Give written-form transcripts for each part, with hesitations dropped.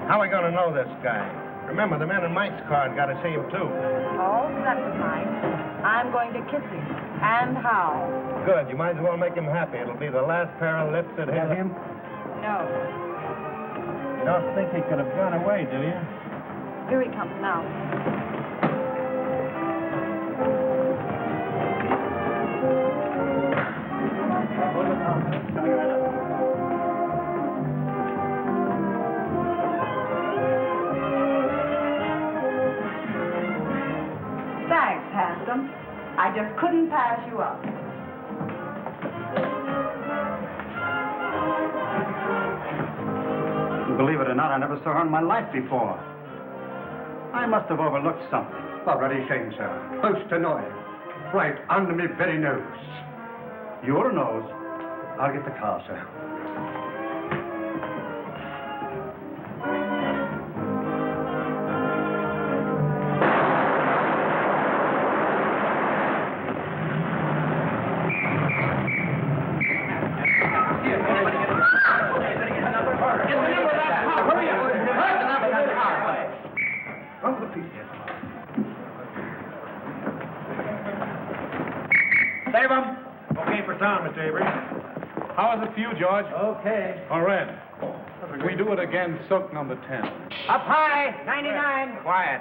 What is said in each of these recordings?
How are we going to know this guy? Remember, the men in Mike's car got to see him, too. Oh, that's fine. I'm going to kiss him. And how? Good. You might as well make him happy. It'll be the last pair of lips that hit him. No. You don't think he could have gone away, do you? Here he comes now. Thanks, handsome. I just couldn't pass you up. Believe it or not, I never saw her in my life before. I must have overlooked something. Already shame, sir. Most annoying. Right under me very nose. Your nose? I'll get the car, sir. Save him. Okay for town, Mr. Avery. How is it for you, George? Okay. All right. If we do it again, soak number 10. Up high, 99. Quiet.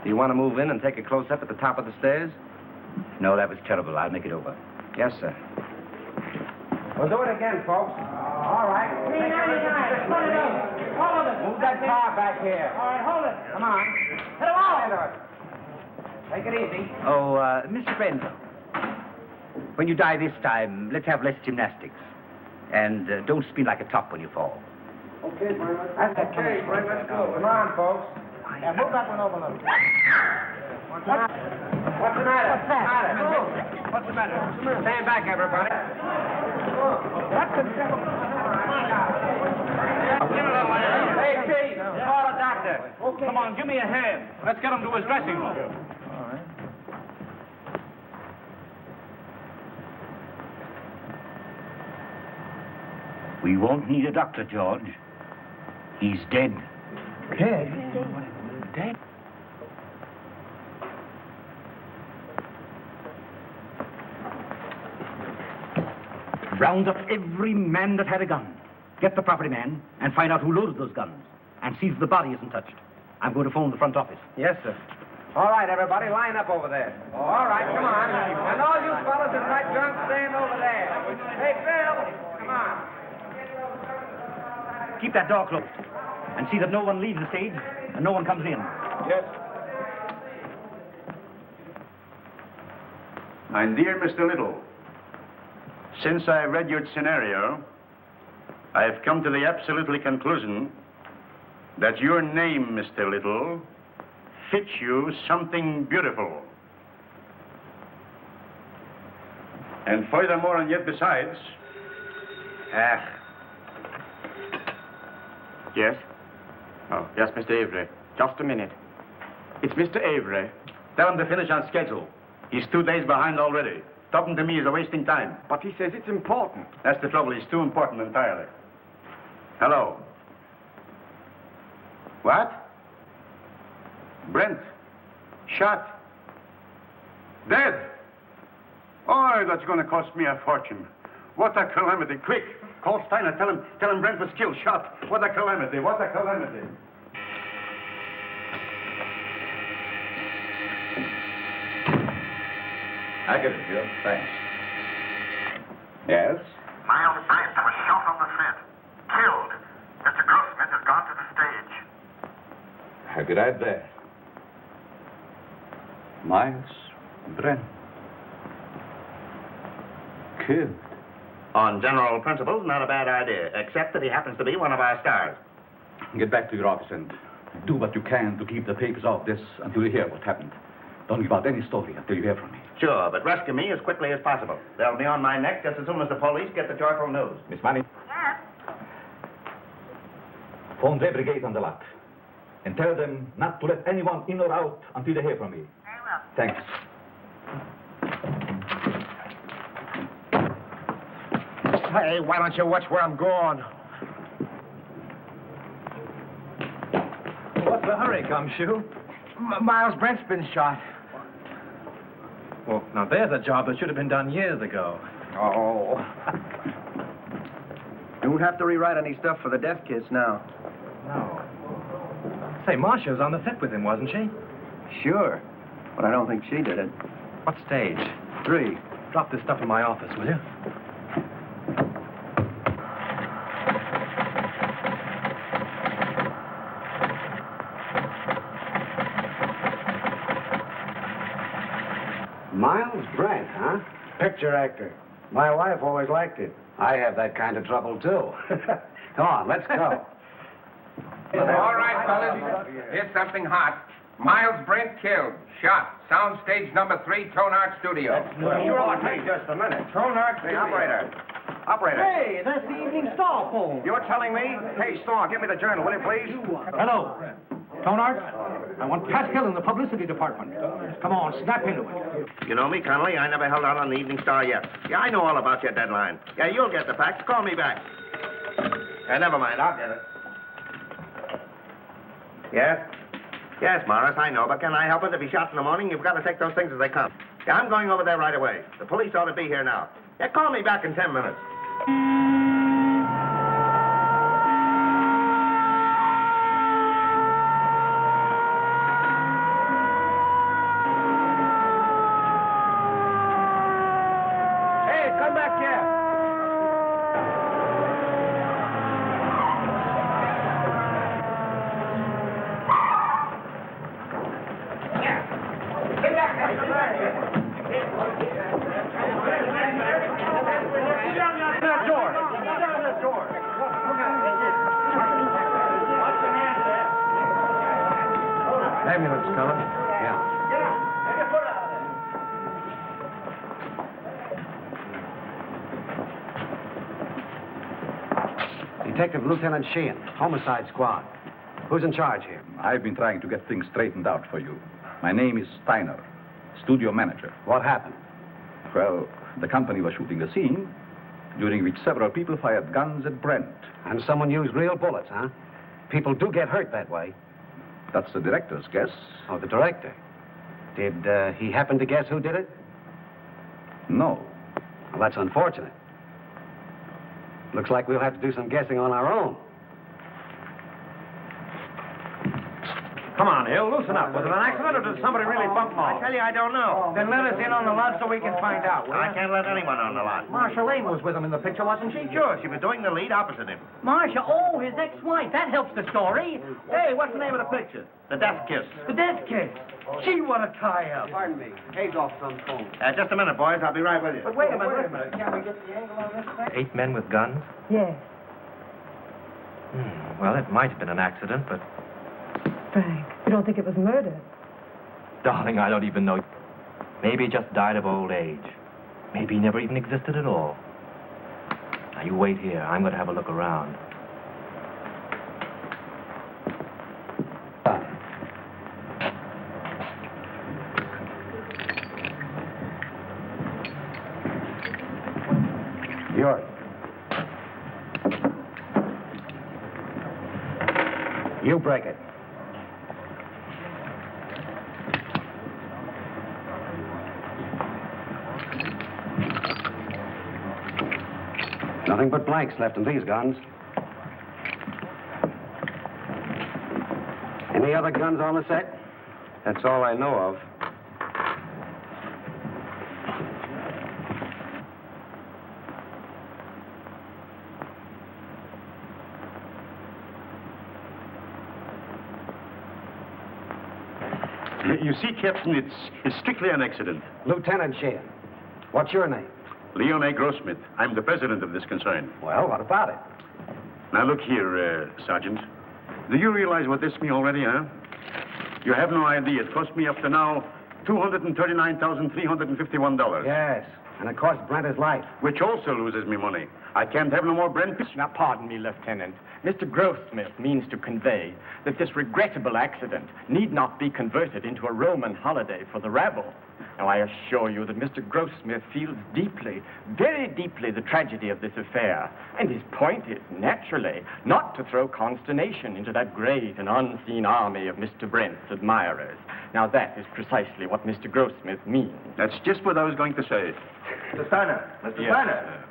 Do you want to move in and take a close-up at the top of the stairs? No, that was terrible. I'll make it over. Yes, sir. We'll do it again, folks. All right. 399. Put it up. Hold it. Move that car back here. All right, hold it. Come on. Hit him out. Take it easy. Oh, Mr. Brent, when you die this time, let's have less gymnastics. And don't spin like a top when you fall. Okay, Brian. That's okay, Brian. Let's go. Come on, folks. Yeah, move that one over a little. What's the matter? What's the matter? What's that? What's the matter? Stand back, everybody. What's the trouble? Hey, Chief, call a doctor. Okay. Come on, give me a hand. Let's get him to his dressing room. All right. We won't need a doctor, George. He's dead. Dead? Dead? Round up every man that had a gun. Get the property man and find out who loaded those guns. And see that the body isn't touched. I'm going to phone the front office. Yes, sir. All right, everybody, line up over there. All right, come on. And all you fellas that got drunk, stand over there. Hey, Bill, come on. Keep that door closed. And see that no one leaves the stage and no one comes in. Yes. My dear Mr. Little, since I read your scenario, I have come to the absolutely conclusion that your name, Mr. Little, fits you something beautiful. And furthermore, and yet besides, Yes? Oh, yes, Mr. Avery. Just a minute. It's Mr. Avery. tell him to finish on schedule. He's 2 days behind already. Talking to me is a wasting time. But he says it's important. That's the trouble. He's too important entirely. Hello. What? Brent. Shot. Dead. Oh, that's going to cost me a fortune. What a calamity. Quick. Call Steiner. Tell him Brent was killed, shot. What a calamity. What a calamity. I get it, Joe. Thanks. Yes? Myles Brent was shot on the set. Killed. Mr. Grossman has gone to the stage. I'll be right there. Myles Brent. Killed. On general principles, not a bad idea, except that he happens to be one of our stars. Get back to your office and do what you can to keep the papers off this until you hear what happened. Don't give out any story until you hear from me. Sure, but rescue me as quickly as possible. They'll be on my neck just as soon as the police get the joyful news. Miss Money? Yes? Phone their brigade on the lot. And tell them not to let anyone in or out until they hear from me. Very well. Thanks. Hey, why don't you watch where I'm going? What's the hurry, Gumshoe? Myles Brent's been shot. Well, now there's a job that should have been done years ago. Oh. You won't have to rewrite any stuff for the death kiss now. No. Say, Marcia was on the set with him, wasn't she? Sure, but I don't think she did it. What stage? 3. Drop this stuff in my office, will you? Myles Brent, huh? Picture actor. My wife always liked it. I have that kind of trouble, too. Come on, let's go. All right, fellas. Here's something hot. Myles Brent killed. Shot. Soundstage number 3, Tone Art Studio. Sure, take just a minute. Tone Art Hey, operator. Operator. Hey, that's the Evening Star phone. You're telling me? Hey, Star, give me the journal, will you, please? Hello. Tonart, I want Pascal in the publicity department. Come on, snap into it. You know me, Connolly. I never held out on the Evening Star yet. Yeah, I know all about your deadline. Yeah, you'll get the facts. Call me back. Never mind. I'll get it. Yes? Yes, Morris, I know, but can I help it? If he's shot in the morning, you've got to take those things as they come. Yeah, I'm going over there right away. The police ought to be here now. Yeah, call me back in 10 minutes. Hey, come back here. Ambulance coming. Yeah. Detective Lieutenant Sheehan, Homicide Squad. Who's in charge here? I've been trying to get things straightened out for you. My name is Steiner, studio manager. What happened? Well, the company was shooting a scene during which several people fired guns at Brent. And someone used real bullets, huh? People do get hurt that way. That's the director's guess. Oh, the director. Did he happen to guess who did it? No. Well, that's unfortunate. Looks like we'll have to do some guessing on our own. Come on, Hill, loosen up. Was it an accident or did somebody really bump Maul? I tell you, I don't know. Then let us in on the lot so we can find out, will I you? can't let anyone on the lot. Marcia Lane was with him in the picture, wasn't she? Sure, she was doing the lead opposite him. Marcia, oh, his ex-wife. That helps the story. Hey, what's the name of the picture? The Death Kiss. The death kiss. Gee, what a tie-up. Pardon me. Adolph's on phone. Just a minute, boys. I'll be right with you. But wait a minute. Can we get the angle on this thing? 8 men with guns? Yes. Well, it might have been an accident, but... Frank, you don't think it was murder? Darling, I don't even know. Maybe he just died of old age. Maybe he never even existed at all. Now, you wait here. I'm going to have a look around. Yours. You break it. Nothing but blanks left in these guns. Any other guns on the set? That's all I know of. You see, Captain, it's strictly an accident. Lieutenant Sheehan, what's your name? Leon A. Grossmith. I'm the president of this concern. Well, what about it? Now, look here, Sergeant. Do you realize what this means already, huh? You have no idea. It cost me up to now $239,351. Yes, and it cost Brent his life. Which also loses me money. I can't have no more Brent. Now, pardon me, Lieutenant. Mr. Grossmith means to convey that this regrettable accident need not be converted into a Roman holiday for the rabble. Now, I assure you that Mr. Grossmith feels deeply, very deeply, the tragedy of this affair. And his point is, naturally, not to throw consternation into that great and unseen army of Mr. Brent's admirers. Now, that is precisely what Mr. Grossmith means. That's just what I was going to say. Mr. Steiner. Mr. Yes, Steiner.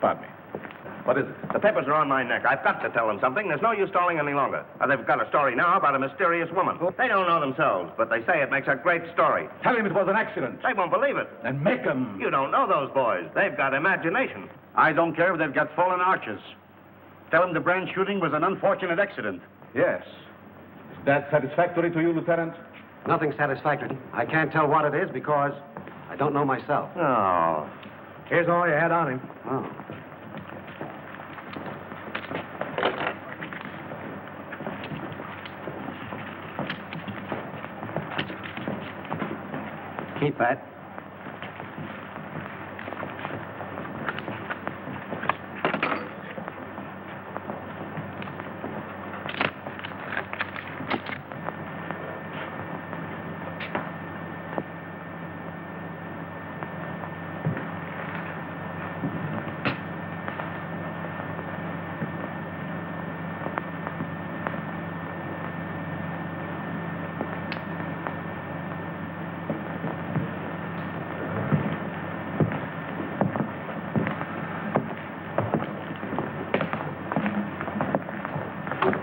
Pardon me. What is it? The papers are on my neck. I've got to tell them something. There's no use stalling any longer. They've got a story now about a mysterious woman. They don't know themselves, but they say it makes a great story. Tell him it was an accident. They won't believe it. And make him. You don't know those boys. They've got imagination. I don't care if they've got fallen arches. Tell them the Brent shooting was an unfortunate accident. Yes. Is that satisfactory to you, Lieutenant? Nothing satisfactory. I can't tell what it is because I don't know myself. Oh. Here's all you had on him. Oh. Keep that.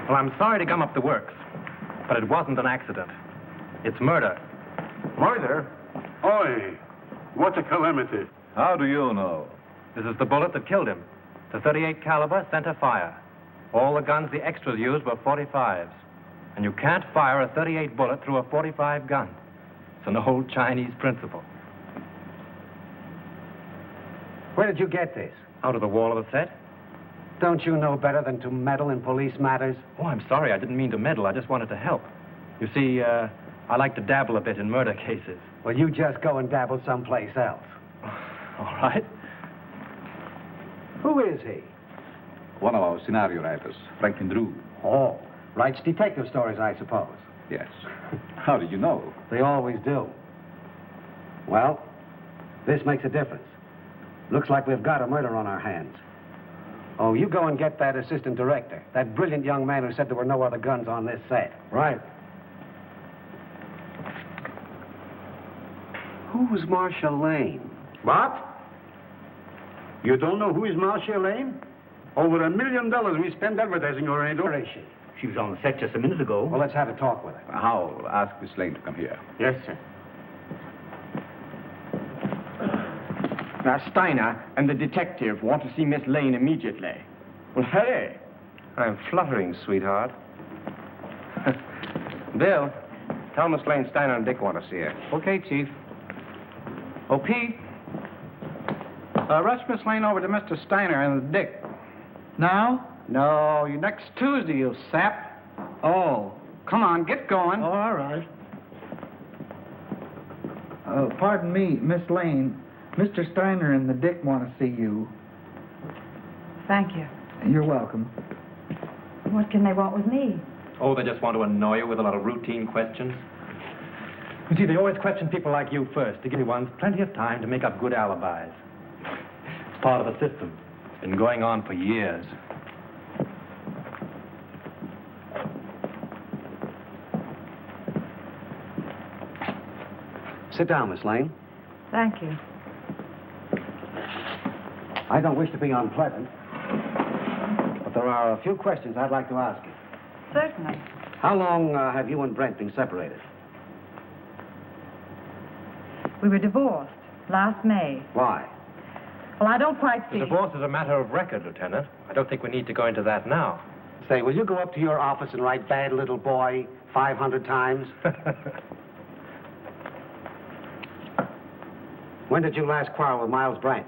Well, I'm sorry to gum up the works, but it wasn't an accident. It's murder. Murder? Oi, what a calamity. How do you know? This is the bullet that killed him. The .38 caliber center fire. All the guns the extras used were .45s. And you can't fire a .38 bullet through a .45 gun. It's an old Chinese principle. Where did you get this? Out of the wall of the set? Don't you know better than to meddle in police matters? Oh, I'm sorry. I didn't mean to meddle. I just wanted to help. You see, I like to dabble a bit in murder cases. Well, you just go and dabble someplace else. All right. Who is he? One of our scenario writers, Franklin Drew. Oh, writes detective stories, I suppose. Yes. How did you know? They always do. Well, this makes a difference. Looks like we've got a murder on our hands. Oh, you go and get that assistant director, that brilliant young man who said there were no other guns on this set. Right. Who's Marcia Lane? What? You don't know who is Marcia Lane? Over $1 million we spent advertising her, ain't Where is she? She was on the set just a minute ago. Well, let's have a talk with her. I'll ask Miss Lane to come here. Yes, sir. Now, Steiner and the detective want to see Miss Lane immediately. Well, hurry. I'm fluttering, sweetheart. Bill, tell Miss Lane Steiner and Dick want to see her. Okay, Chief. Oh, Pete. Rush Miss Lane over to Mr. Steiner and Dick. Now? No, next Tuesday, you sap. Oh, come on, get going. Oh, all right. Pardon me, Miss Lane. Mr. Steiner and the Dick want to see you. Thank you. You're welcome. What can they want with me? Oh, they just want to annoy you with a lot of routine questions. You see, they always question people like you first to give you ones plenty of time to make up good alibis. It's part of the system. It's been going on for years. Sit down, Miss Lane. Thank you. I don't wish to be unpleasant, but there are a few questions I'd like to ask you. Certainly. How long have you and Brent been separated? We were divorced last May. Why? Well, I don't quite see. The divorce is a matter of record, Lieutenant. I don't think we need to go into that now. Say, will you go up to your office and write bad little boy 500 times? When did you last quarrel with Myles Brent?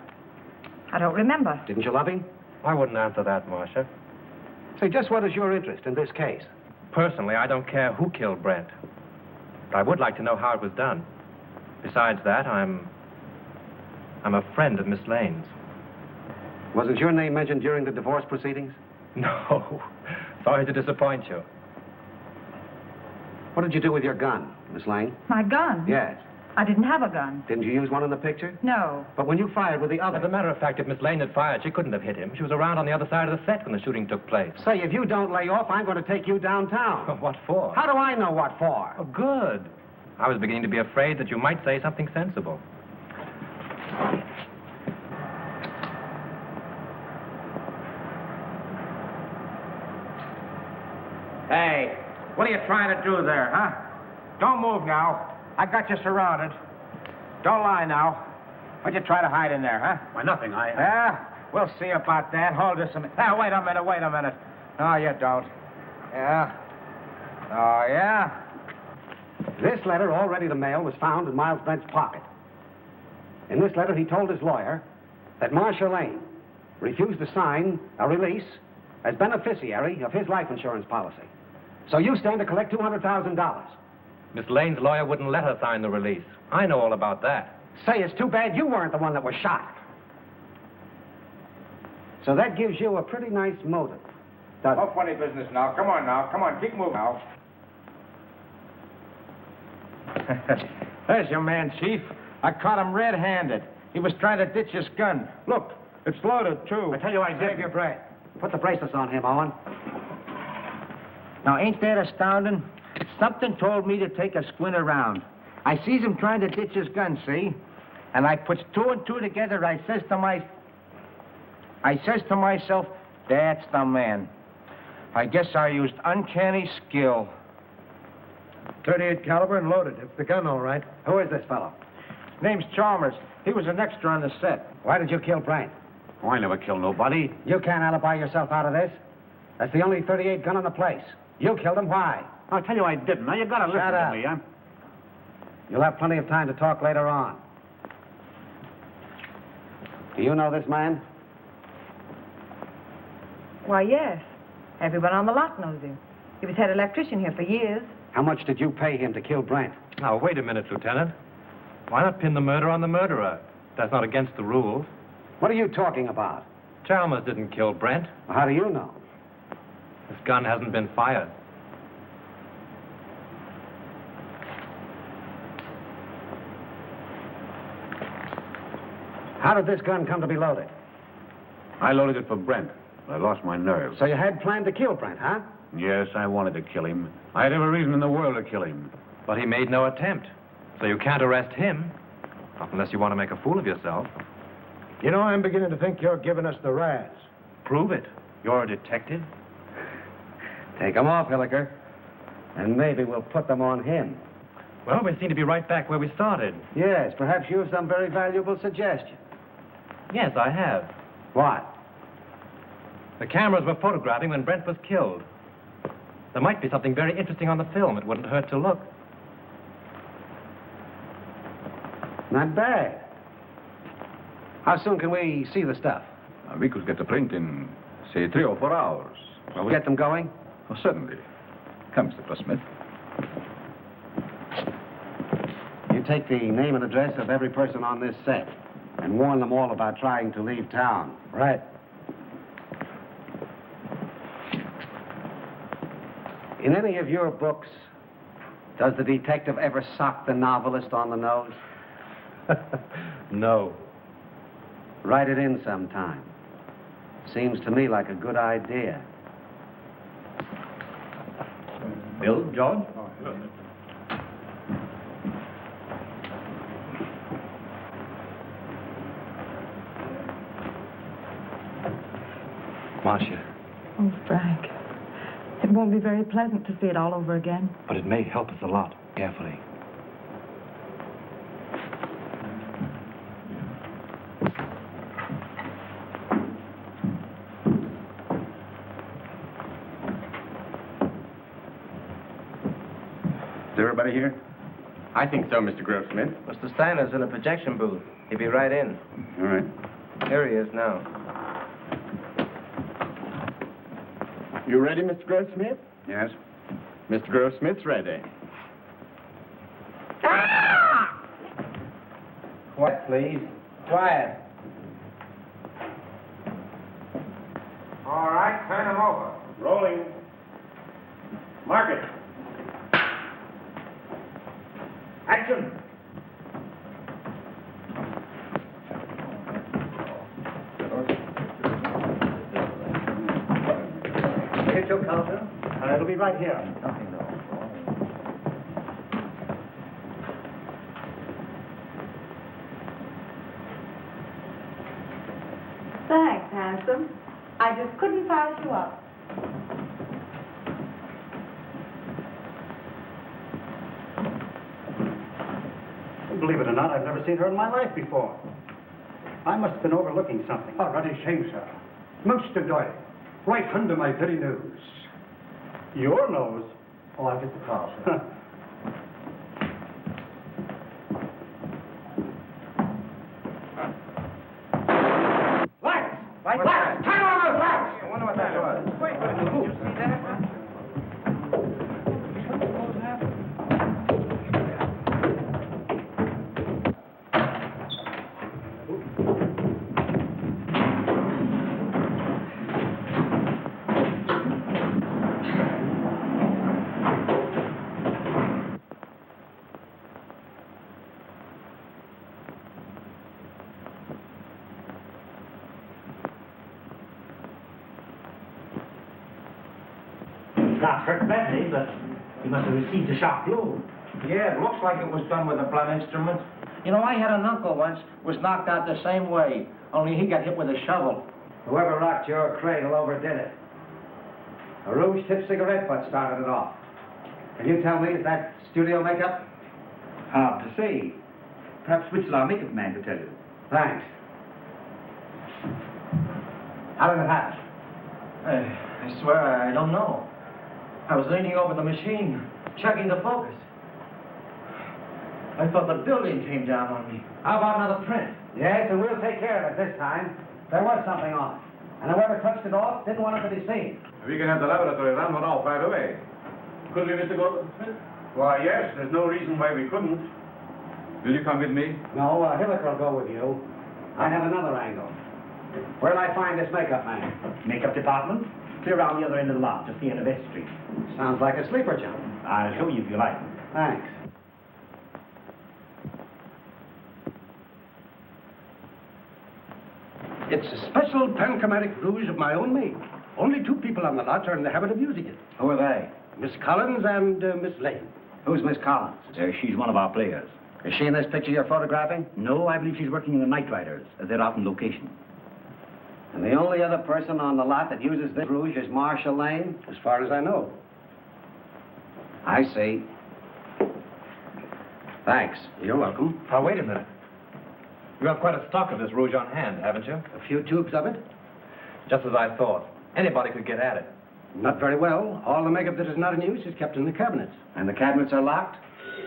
I don't remember. Didn't you love him? I wouldn't answer that, Marcia. Say, just what is your interest in this case? Personally, I don't care who killed Brent. But I would like to know how it was done. Besides that, I'm a friend of Miss Lane's. Wasn't your name mentioned during the divorce proceedings? No. Sorry to disappoint you. What did you do with your gun, Miss Lane? My gun? Yes. I didn't have a gun. Didn't you use one in the picture? No. But when you fired with the other... As a matter of fact, if Miss Lane had fired, she couldn't have hit him. She was around on the other side of the set when the shooting took place. Say, if you don't lay off, I'm going to take you downtown. What for? How do I know what for? Oh, good. I was beginning to be afraid that you might say something sensible. Hey, what are you trying to do there, huh? Don't move now. I got you surrounded. Don't lie now. What'd you try to hide in there, huh? Why, nothing. Yeah? We'll see about that. Hold this a minute. Now, wait a minute. No, you don't. Yeah? Oh, yeah? This letter, all ready to mail, was found in Myles Brent's pocket. In this letter, he told his lawyer that Marcia Lane refused to sign a release as beneficiary of his life insurance policy. So you stand to collect $200,000. Miss Lane's lawyer wouldn't let her sign the release. I know all about that. Say, it's too bad you weren't the one that was shot. So that gives you a pretty nice motive, doesn't it? No funny business now. Come on, keep moving now. There's your man, Chief. I caught him red-handed. He was trying to ditch his gun. Look, it's loaded, too. I tell you, I save your breath. Put the bracelets on him, Owen. Now, ain't that astounding? Something told me to take a squint around. I sees him trying to ditch his gun, see? And I puts two and two together. I says to myself, that's the man. I guess I used uncanny skill. 38 caliber and loaded. It's the gun, all right. Who is this fellow? Name's Chalmers. He was an extra on the set. Why did you kill Brent? Oh, I never killed nobody. You can't alibi yourself out of this. That's the only 38 gun in the place. You killed him. Why? I'll tell you I didn't. Now, you gotta listen to me, huh? You'll have plenty of time to talk later on. Do you know this man? Why, yes. Everyone on the lot knows him. He was head electrician here for years. How much did you pay him to kill Brent? Now, wait a minute, Lieutenant. Why not pin the murder on the murderer? That's not against the rules. What are you talking about? Chalmers didn't kill Brent. Well, how do you know? This gun hasn't been fired. How did this gun come to be loaded? I loaded it for Brent. I lost my nerve. So you had planned to kill Brent, huh? Yes, I wanted to kill him. I had every reason in the world to kill him. But he made no attempt. So you can't arrest him. Not unless you want to make a fool of yourself. You know, I'm beginning to think you're giving us the razz. Prove it. You're a detective. Take them off, Hilliker. And maybe we'll put them on him. Well, we seem to be right back where we started. Yes, perhaps you have some very valuable suggestion. Yes, I have. What? The cameras were photographing when Brent was killed. There might be something very interesting on the film. It wouldn't hurt to look. Not bad. How soon can we see the stuff? We could get the print in, say, 3 or 4 hours. Well, get them going? Oh, certainly. Come, Mr. Grossmith. You take the name and address of every person on this set and warn them all about trying to leave town. Right. In any of your books, does the detective ever sock the novelist on the nose? No. Write it in sometime. Seems to me like a good idea. Bill, George? Marcia. Oh, Frank. It won't be very pleasant to see it all over again. But it may help us a lot. Carefully. Is everybody here? I think so, Mr. Grossmith. Mr. Steiner's in a projection booth. He'll be right in. All right. Here he is now. You ready, Mr. Grossmith? Yes. Mr. Grossmith's ready. Quiet, please. Quiet. All right, turn him over. Rolling. Mark it. Action. too, Counselor? It'll be right here. Nothing, though. Thanks, handsome. I just couldn't pass you up. Believe it or not, I've never seen her in my life before. I must have been overlooking something. Oh, ruddy shame, sir. Most annoying. Right under my very nose. Your nose? Oh, I'll get the car, sir. Lights! Lights! Turn on those lights! I wonder what that was. Wait, did you see that? Not hurt badly, but he must have received a sharp blow. Yeah, it looks like it was done with a blunt instrument. You know, I had an uncle once, was knocked out the same way, only he got hit with a shovel. Whoever rocked your cradle overdid it. A rouge-tipped cigarette butt started it off. Can you tell me, is that studio makeup? Hard to say. Perhaps Whittle, our makeup man, could tell you. Thanks. How did it happen? I swear I don't know. I was leaning over the machine, checking the focus. I thought the building came down on me. How about another print? Yes, and we'll take care of it this time. There was something on it. And whoever touched it off didn't want it to be seen. We can have the laboratory run one off right away. Couldn't we, Mr. Goldsmith? Why, yes. There's no reason why we couldn't. Will you come with me? No, Hilliker will go with you. I have another angle. Where'll I find this makeup man? Makeup department? Clear around the other end of the lot, just the end of S Street. Sounds like a sleeper jump. I'll show you if you like. Thanks. It's a special panchromatic rouge of my own make. Only 2 people on the lot are in the habit of using it. Who are they? Miss Collins and Miss Lane. Who's Miss Collins? She's one of our players. Is she in this picture you're photographing? No, I believe she's working in the Night Riders. They're out on location. And the only other person on the lot that uses this rouge is Marcia Lane? As far as I know. I see. Thanks. You're welcome. Now, wait a minute. You have quite a stock of this rouge on hand, haven't you? A few tubes of it? Just as I thought. Anybody could get at it. Not very well. All the makeup that is not in use is kept in the cabinets. And the cabinets are locked?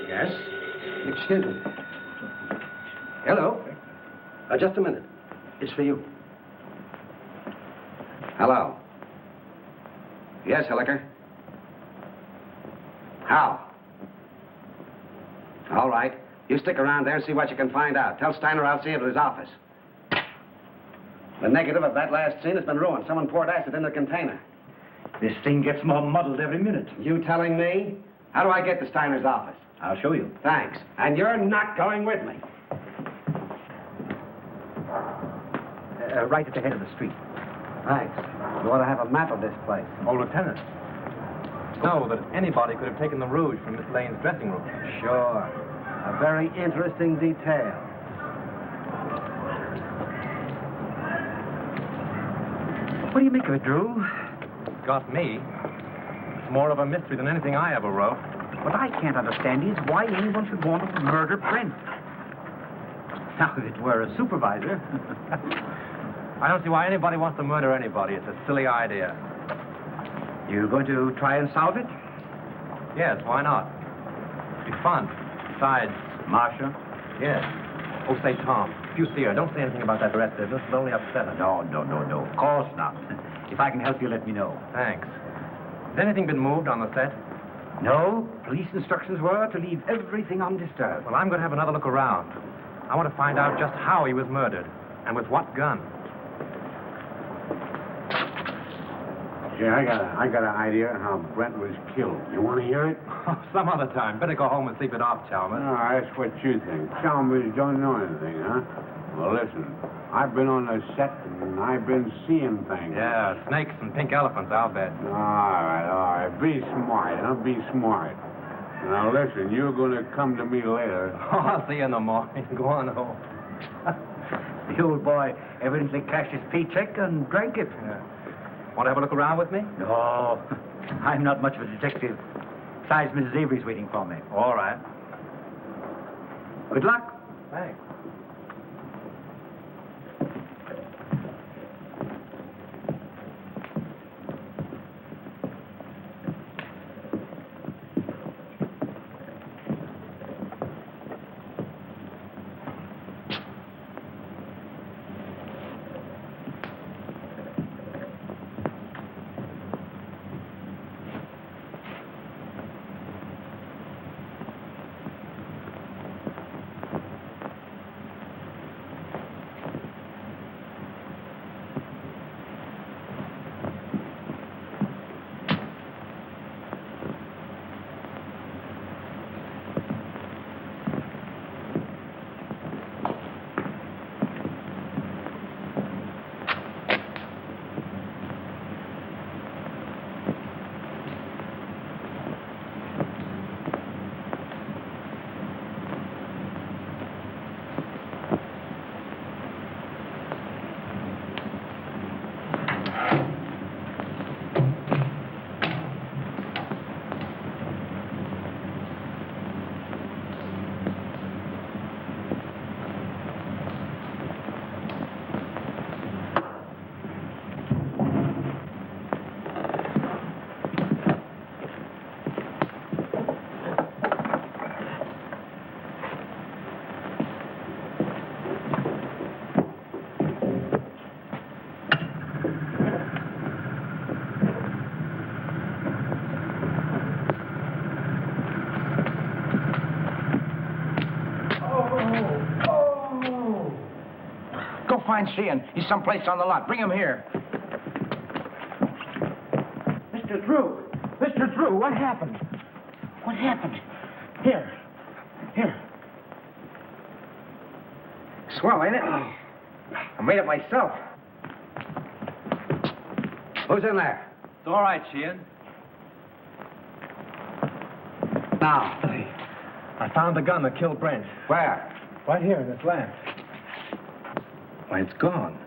Yes. Excuse me. Hello. Just a minute. It's for you. Hello. Yes, Hilliker. How? All right. You stick around there and see what you can find out. Tell Steiner I'll see you at his office. The negative of that last scene has been ruined. Someone poured acid in the container. This thing gets more muddled every minute. You telling me? How do I get to Steiner's office? I'll show you. Thanks. And you're not going with me. Right at the head of the street. Thanks. You ought to have a map of this place. Oh, Lieutenant. Know that anybody could have taken the rouge from Miss Lane's dressing room. Sure. A very interesting detail. What do you make of it, Drew? Got me. It's more of a mystery than anything I ever wrote. What I can't understand is why anyone should want to murder Brent. Now, if it were a supervisor... I don't see why anybody wants to murder anybody. It's a silly idea. You going to try and solve it? Yes, why not? It'd be fun. Besides... Marcia? Yes. Oh, say, Tom, if you see her, don't say anything about that red business. It'll only upset her. No. Of course not. If I can help you, let me know. Thanks. Has anything been moved on the set? No. Police instructions were to leave everything undisturbed. Well, I'm going to have another look around. I want to find out just how he was murdered and with what gun. Yeah, I got an idea how Brent was killed. You want to hear it? Some other time. Better go home and sleep it off, Chalmers. No, that's what you think. Chalmers don't know anything, huh? Well, listen, I've been on the set and I've been seeing things. Yeah, snakes and pink elephants, I'll bet. All right. Be smart, huh? Be smart. Now, listen, you're going to come to me later. Oh, I'll see you in the morning. Go on home. The old boy evidently cashed his paycheck and drank it. Yeah. Want to have a look around with me? No, I'm not much of a detective. Besides, Mrs. Avery's waiting for me. All right. Good luck. Thanks. Find Sheehan. He's someplace on the lot. Bring him here. Mr. Drew! Mr. Drew, what happened? What happened? Here. Swell, ain't it? I made it myself. Who's in there? It's all right, Sheehan. Now. I found the gun that killed Brent. Where? Right here in this lamp. Why, it's gone.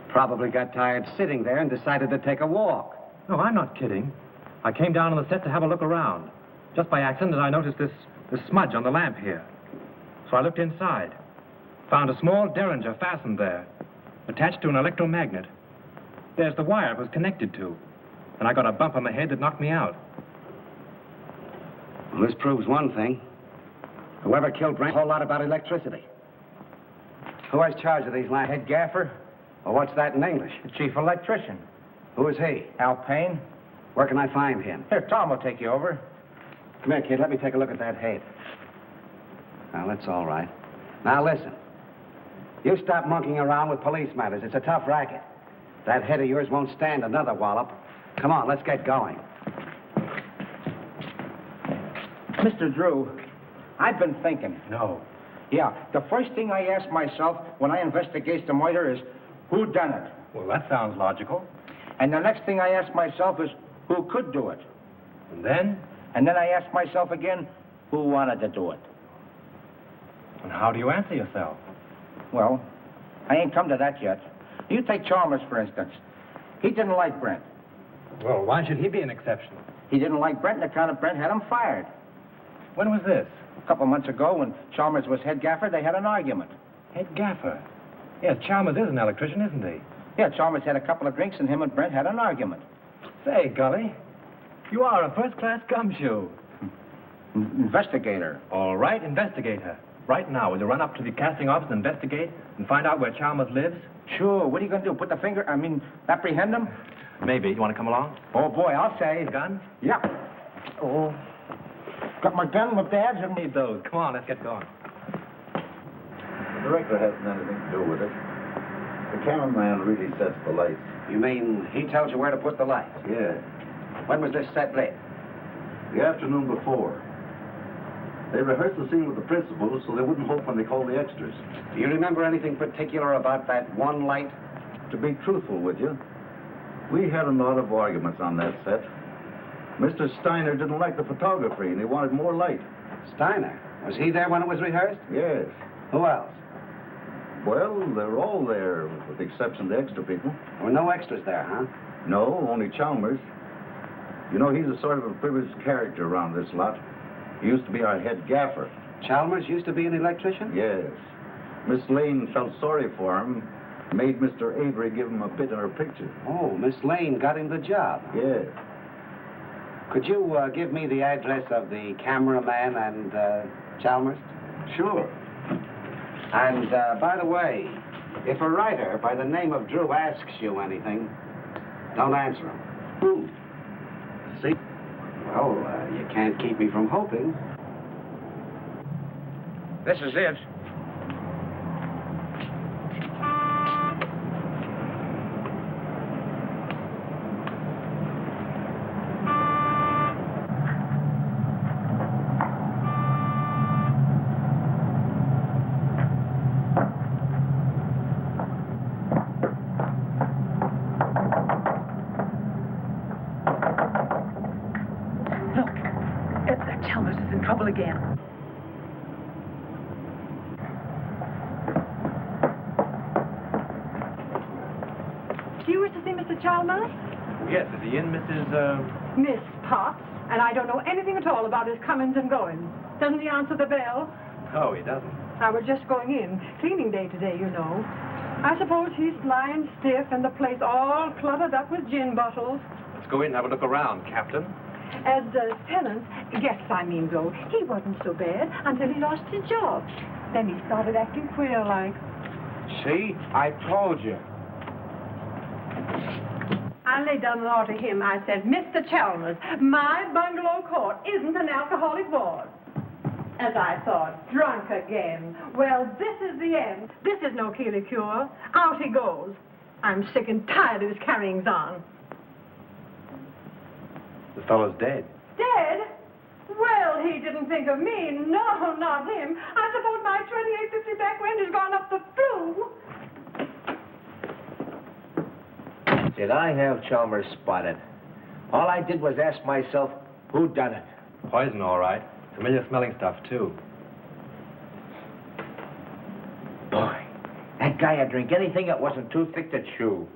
Probably got tired sitting there and decided to take a walk. No, I'm not kidding. I came down on the set to have a look around. Just by accident, I noticed this smudge on the lamp here. So I looked inside. Found a small derringer fastened there, attached to an electromagnet. There's the wire it was connected to. And I got a bump on the head that knocked me out. Well, this proves one thing. Whoever killed Brent, a whole lot about electricity. Who has charge of these lamps? Head gaffer. Well, what's that in English? The chief electrician. Who is he? Al Payne. Where can I find him? Here, Tom will take you over. Come here, kid. Let me take a look at that head. Well, that's all right. Now, listen. You stop monkeying around with police matters. It's a tough racket. That head of yours won't stand another wallop. Come on, let's get going. Mr. Drew, I've been thinking. No. Yeah, the first thing I ask myself when I investigate the murder is, who done it? Well, that sounds logical. And the next thing I ask myself is, who could do it? And then? And then I ask myself again, who wanted to do it? And how do you answer yourself? Well, I ain't come to that yet. You take Chalmers, for instance. He didn't like Brent. Well, why should he be an exception? He didn't like Brent on account of Brent had him fired. When was this? A couple months ago, when Chalmers was head gaffer, they had an argument. Head gaffer? Yes, Chalmers is an electrician, isn't he? Yeah, Chalmers had a couple of drinks, and him and Brent had an argument. Say, Gully, you are a first-class gumshoe. Investigator. All right, investigator. Right now, will you run up to the casting office and investigate and find out where Chalmers lives? Sure. What are you going to do? Apprehend him? Maybe. You want to come along? Oh, boy, I'll say. Gun? Yeah. Oh. Got my gun with Dad's and need those. Come on, let's get going. The director hasn't anything to do with it. The cameraman really sets the lights. You mean he tells you where to put the lights? Yeah. When was this set lit? The afternoon before. They rehearsed the scene with the principals so they wouldn't hope when they called the extras. Do you remember anything particular about that one light? To be truthful with you, we had a lot of arguments on that set. Mr. Steiner didn't like the photography, and he wanted more light. Steiner? Was he there when it was rehearsed? Yes. Who else? Well, they're all there, with the exception of the extra people. There were no extras there, huh? No, only Chalmers. You know, he's a sort of a privileged character around this lot. He used to be our head gaffer. Chalmers used to be an electrician? Yes. Miss Lane felt sorry for him, made Mr. Avery give him a bit in her picture. Oh, Miss Lane got him the job. Yes. Could you give me the address of the cameraman and Chalmers? Sure. And, by the way, if a writer by the name of Drew asks you anything, don't answer him. Who? See? Well, you can't keep me from hoping. This is it. Again. Do you wish to see Mr. Chalmers? Yes, is he in, Mrs. Miss Potts, and I don't know anything at all about his comings and goings. Doesn't he answer the bell? Oh, he doesn't. I was just going in. Cleaning day today, you know. I suppose he's lying stiff and the place all cluttered up with gin bottles. Let's go in and have a look around, Captain. As tenant, guests I mean though, he wasn't so bad until he lost his job. Then he started acting queer like. See? I told you. I laid down the law to him. I said, Mr. Chalmers, my bungalow court isn't an alcoholic ward. As I thought, drunk again. Well, this is the end. This is no Keeley cure. Out he goes. I'm sick and tired of his carryings on. The fellow's dead. Dead? Well, he didn't think of me. No, not him. I suppose my $28.50 back rent has gone up the flue. Did I have Chalmers spotted? All I did was ask myself, who done it? Poison, all right. Familiar smelling stuff, too. Boy, that guy'd drink anything that wasn't too thick to chew.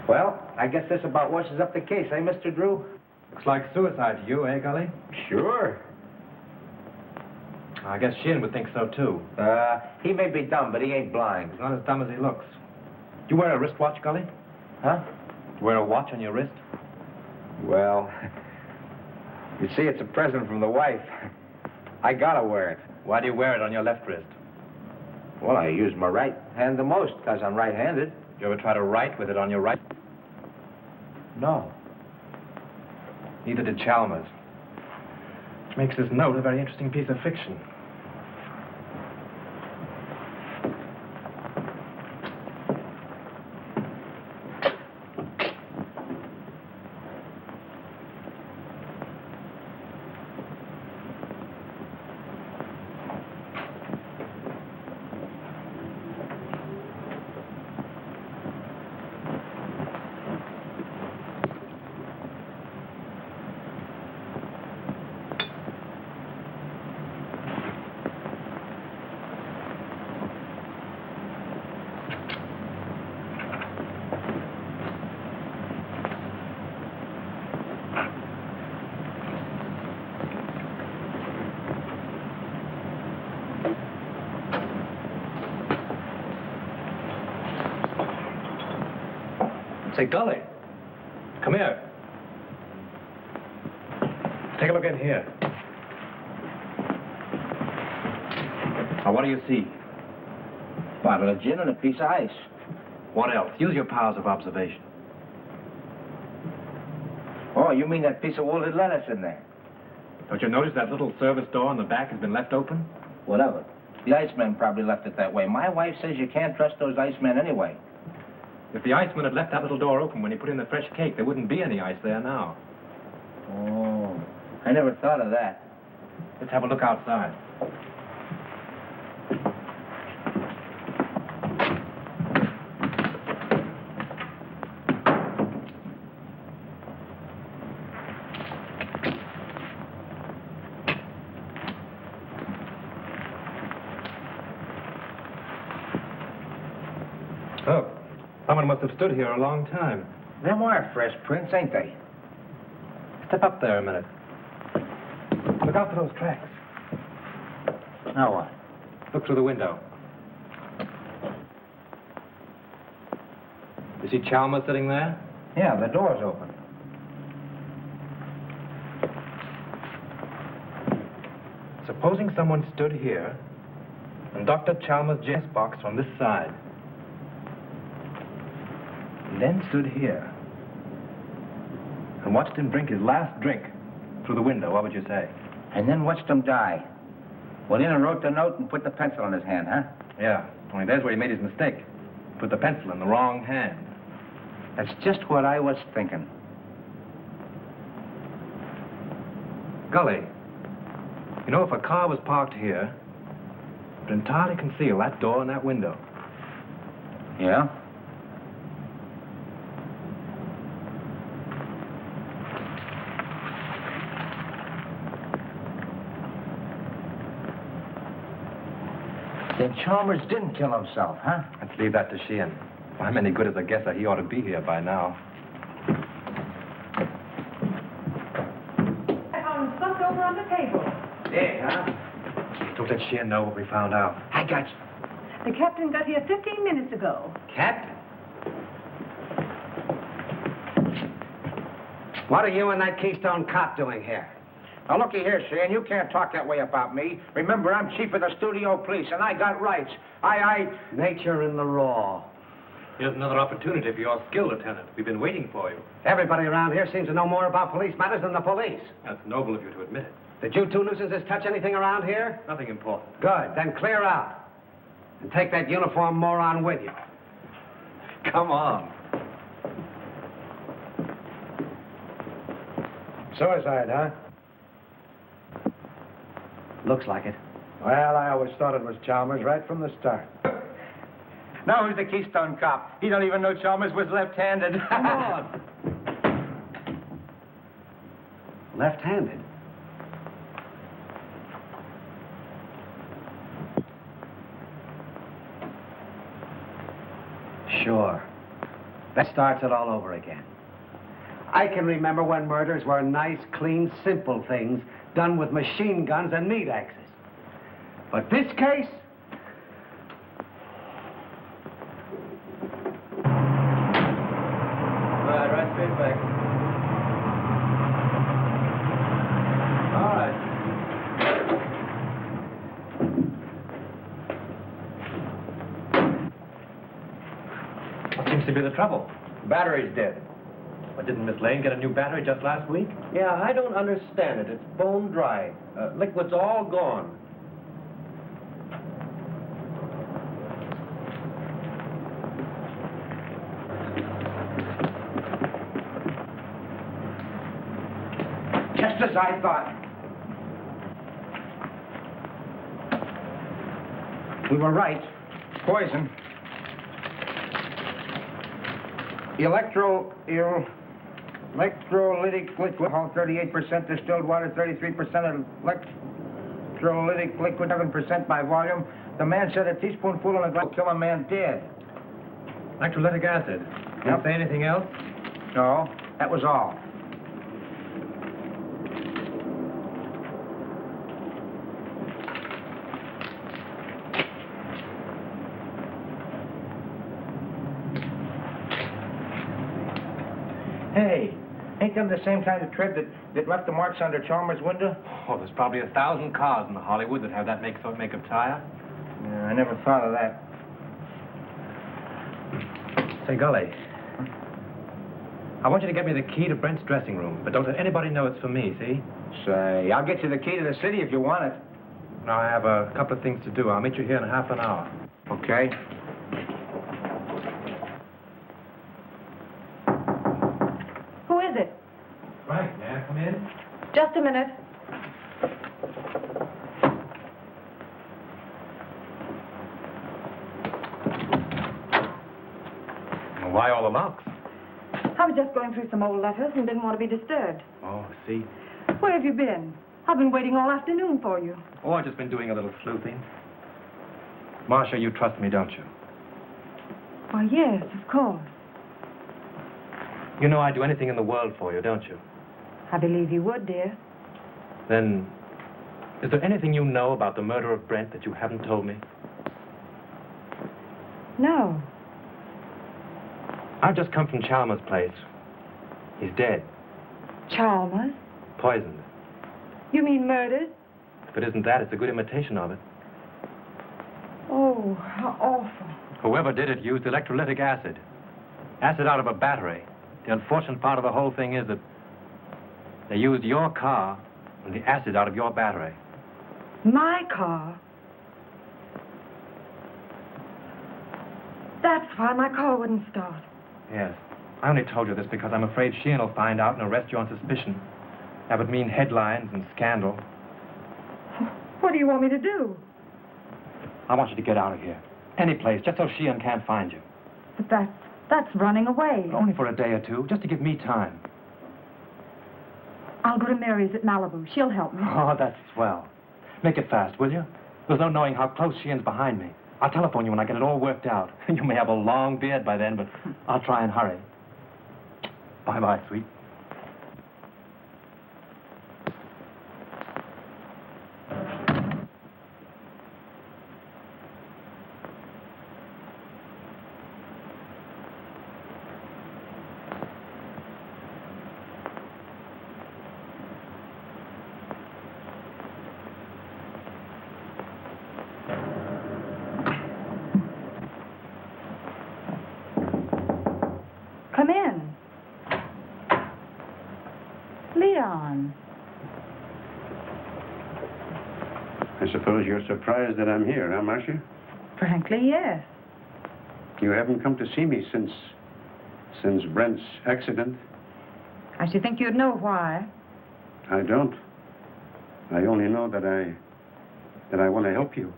Well, I guess this about washes up the case, eh, Mr. Drew? Looks like suicide to you, eh, Gully? Sure. I guess Shin would think so, too. He may be dumb, but he ain't blind. He's not as dumb as he looks. Do you wear a wristwatch, Gully? Huh? You wear a watch on your wrist? Well, you see, it's a present from the wife. I gotta wear it. Why do you wear it on your left wrist? Well, I use my right hand the most, because I'm right-handed. You ever try to write with it on your right? No. Neither did Chalmers. Which makes this note a very interesting piece of fiction. Say, Gully, come here. Take a look in here. Now, what do you see? Bottle of gin and a piece of ice. What else? Use your powers of observation. Oh, you mean that piece of wilted lettuce in there? Don't you notice that little service door in the back has been left open? Whatever. The Iceman probably left it that way. My wife says you can't trust those Icemen anyway. If the Iceman had left that little door open when he put in the fresh cake, there wouldn't be any ice there now. Oh, I never thought of that. Let's have a look outside. Oh, someone must have stood here a long time. Them are fresh prints, ain't they? Step up there a minute. Look out for those tracks. Now what? Look through the window. You see Chalmers sitting there? Yeah, the door's open. Supposing someone stood here and Dr. Chalmers' J's box from this side. And then stood here and watched him drink his last drink through the window, what would you say? And then watched him die. Went in and wrote the note and put the pencil in his hand, huh? Yeah, only there's where he made his mistake. Put the pencil in the wrong hand. That's just what I was thinking. Gully, you know, if a car was parked here, it would entirely conceal that door and that window. Yeah? Then Chalmers didn't kill himself, huh? Let's leave that to Sheehan. If I'm any good as a guesser, he ought to be here by now. I found stuff over on the table. Yeah, huh? Don't let Sheehan know what we found out. I got you. The captain got here 15 minutes ago. Captain? What are you and that Keystone cop doing here? Now, looky here, Sheehan, you can't talk that way about me. Remember, I'm chief of the studio police, and I got rights. Nature in the raw. Here's another opportunity for your skill, Lieutenant. We've been waiting for you. Everybody around here seems to know more about police matters than the police. That's noble of you to admit it. Did you two nuisances touch anything around here? Nothing important. Good. Then clear out. And take that uniformed moron with you. Come on. Suicide, huh? Looks like it. Well, I always thought it was Chalmers right from the start. Now who's the Keystone cop? He don't even know Chalmers was left-handed. Come on. Left-handed? Sure. That starts it all over again. I can remember when murders were nice, clean, simple things done with machine guns and meat axes. But this case? Right straight back. All right. What seems to be the trouble? Battery's dead. But didn't Miss Lane get a new battery just last week? Yeah, I don't understand it. It's bone dry. Liquid's all gone. Just as I thought. We were right. Poison. Electrolytic liquid, 38% distilled water, 33% electrolytic liquid, 7% by volume. The man said a teaspoonful in a glass will kill a man dead. Electrolytic acid. Didn't say anything else? No, that was all. Hey, ain't them the same kind of tread that left the marks under Chalmers' window? Oh, there's probably 1,000 cars in Hollywood that have that make of tire. Yeah, I never thought of that. Say, Gully, I want you to get me the key to Brent's dressing room, but don't let anybody know it's for me, see? Say, I'll get you the key to the city if you want it. Now, I have a couple of things to do. I'll meet you here in half an hour. Okay. Who is it? Frank, may I come in? Just a minute. Why all the locks? I was just going through some old letters and didn't want to be disturbed. Oh, see? Where have you been? I've been waiting all afternoon for you. Oh, I've just been doing a little sleuthing. Marcia, you trust me, don't you? Why, yes, of course. You know I'd do anything in the world for you, don't you? I believe you would, dear. Then, is there anything you know about the murder of Brent that you haven't told me? No. I've just come from Chalmers' place. He's dead. Chalmers? Poisoned. You mean murdered? If it isn't that, it's a good imitation of it. Oh, how awful. Whoever did it used electrolytic acid. Acid out of a battery. The unfortunate part of the whole thing is that they used your car and the acid out of your battery. My car? That's why my car wouldn't start. Yes. I only told you this because I'm afraid Sheehan will find out and arrest you on suspicion. That would mean headlines and scandal. What do you want me to do? I want you to get out of here. Any place, just so Sheehan can't find you. But that's running away. Only for a day or two, just to give me time. I'll go to Mary's at Malibu. She'll help me. Oh, that's swell. Make it fast, will you? There's no knowing how close Sheehan's behind me. I'll telephone you when I get it all worked out. You may have a long beard by then, but I'll try and hurry. Bye-bye, sweet. Come in. Leon. I suppose you're surprised that I'm here, huh, Marcia? Frankly, yes. You haven't come to see me since Brent's accident? I should think you'd know why. I don't. I only know that I want to help you.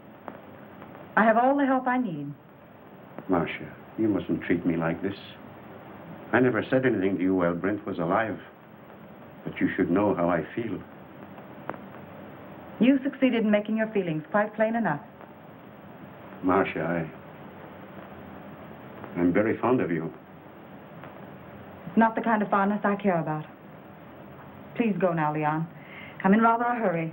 I have all the help I need. Marcia, you mustn't treat me like this. I never said anything to you while Brent was alive. But you should know how I feel. You succeeded in making your feelings quite plain enough. Marcia, I'm very fond of you. It's not the kind of fondness I care about. Please go now, Leon. I'm in rather a hurry.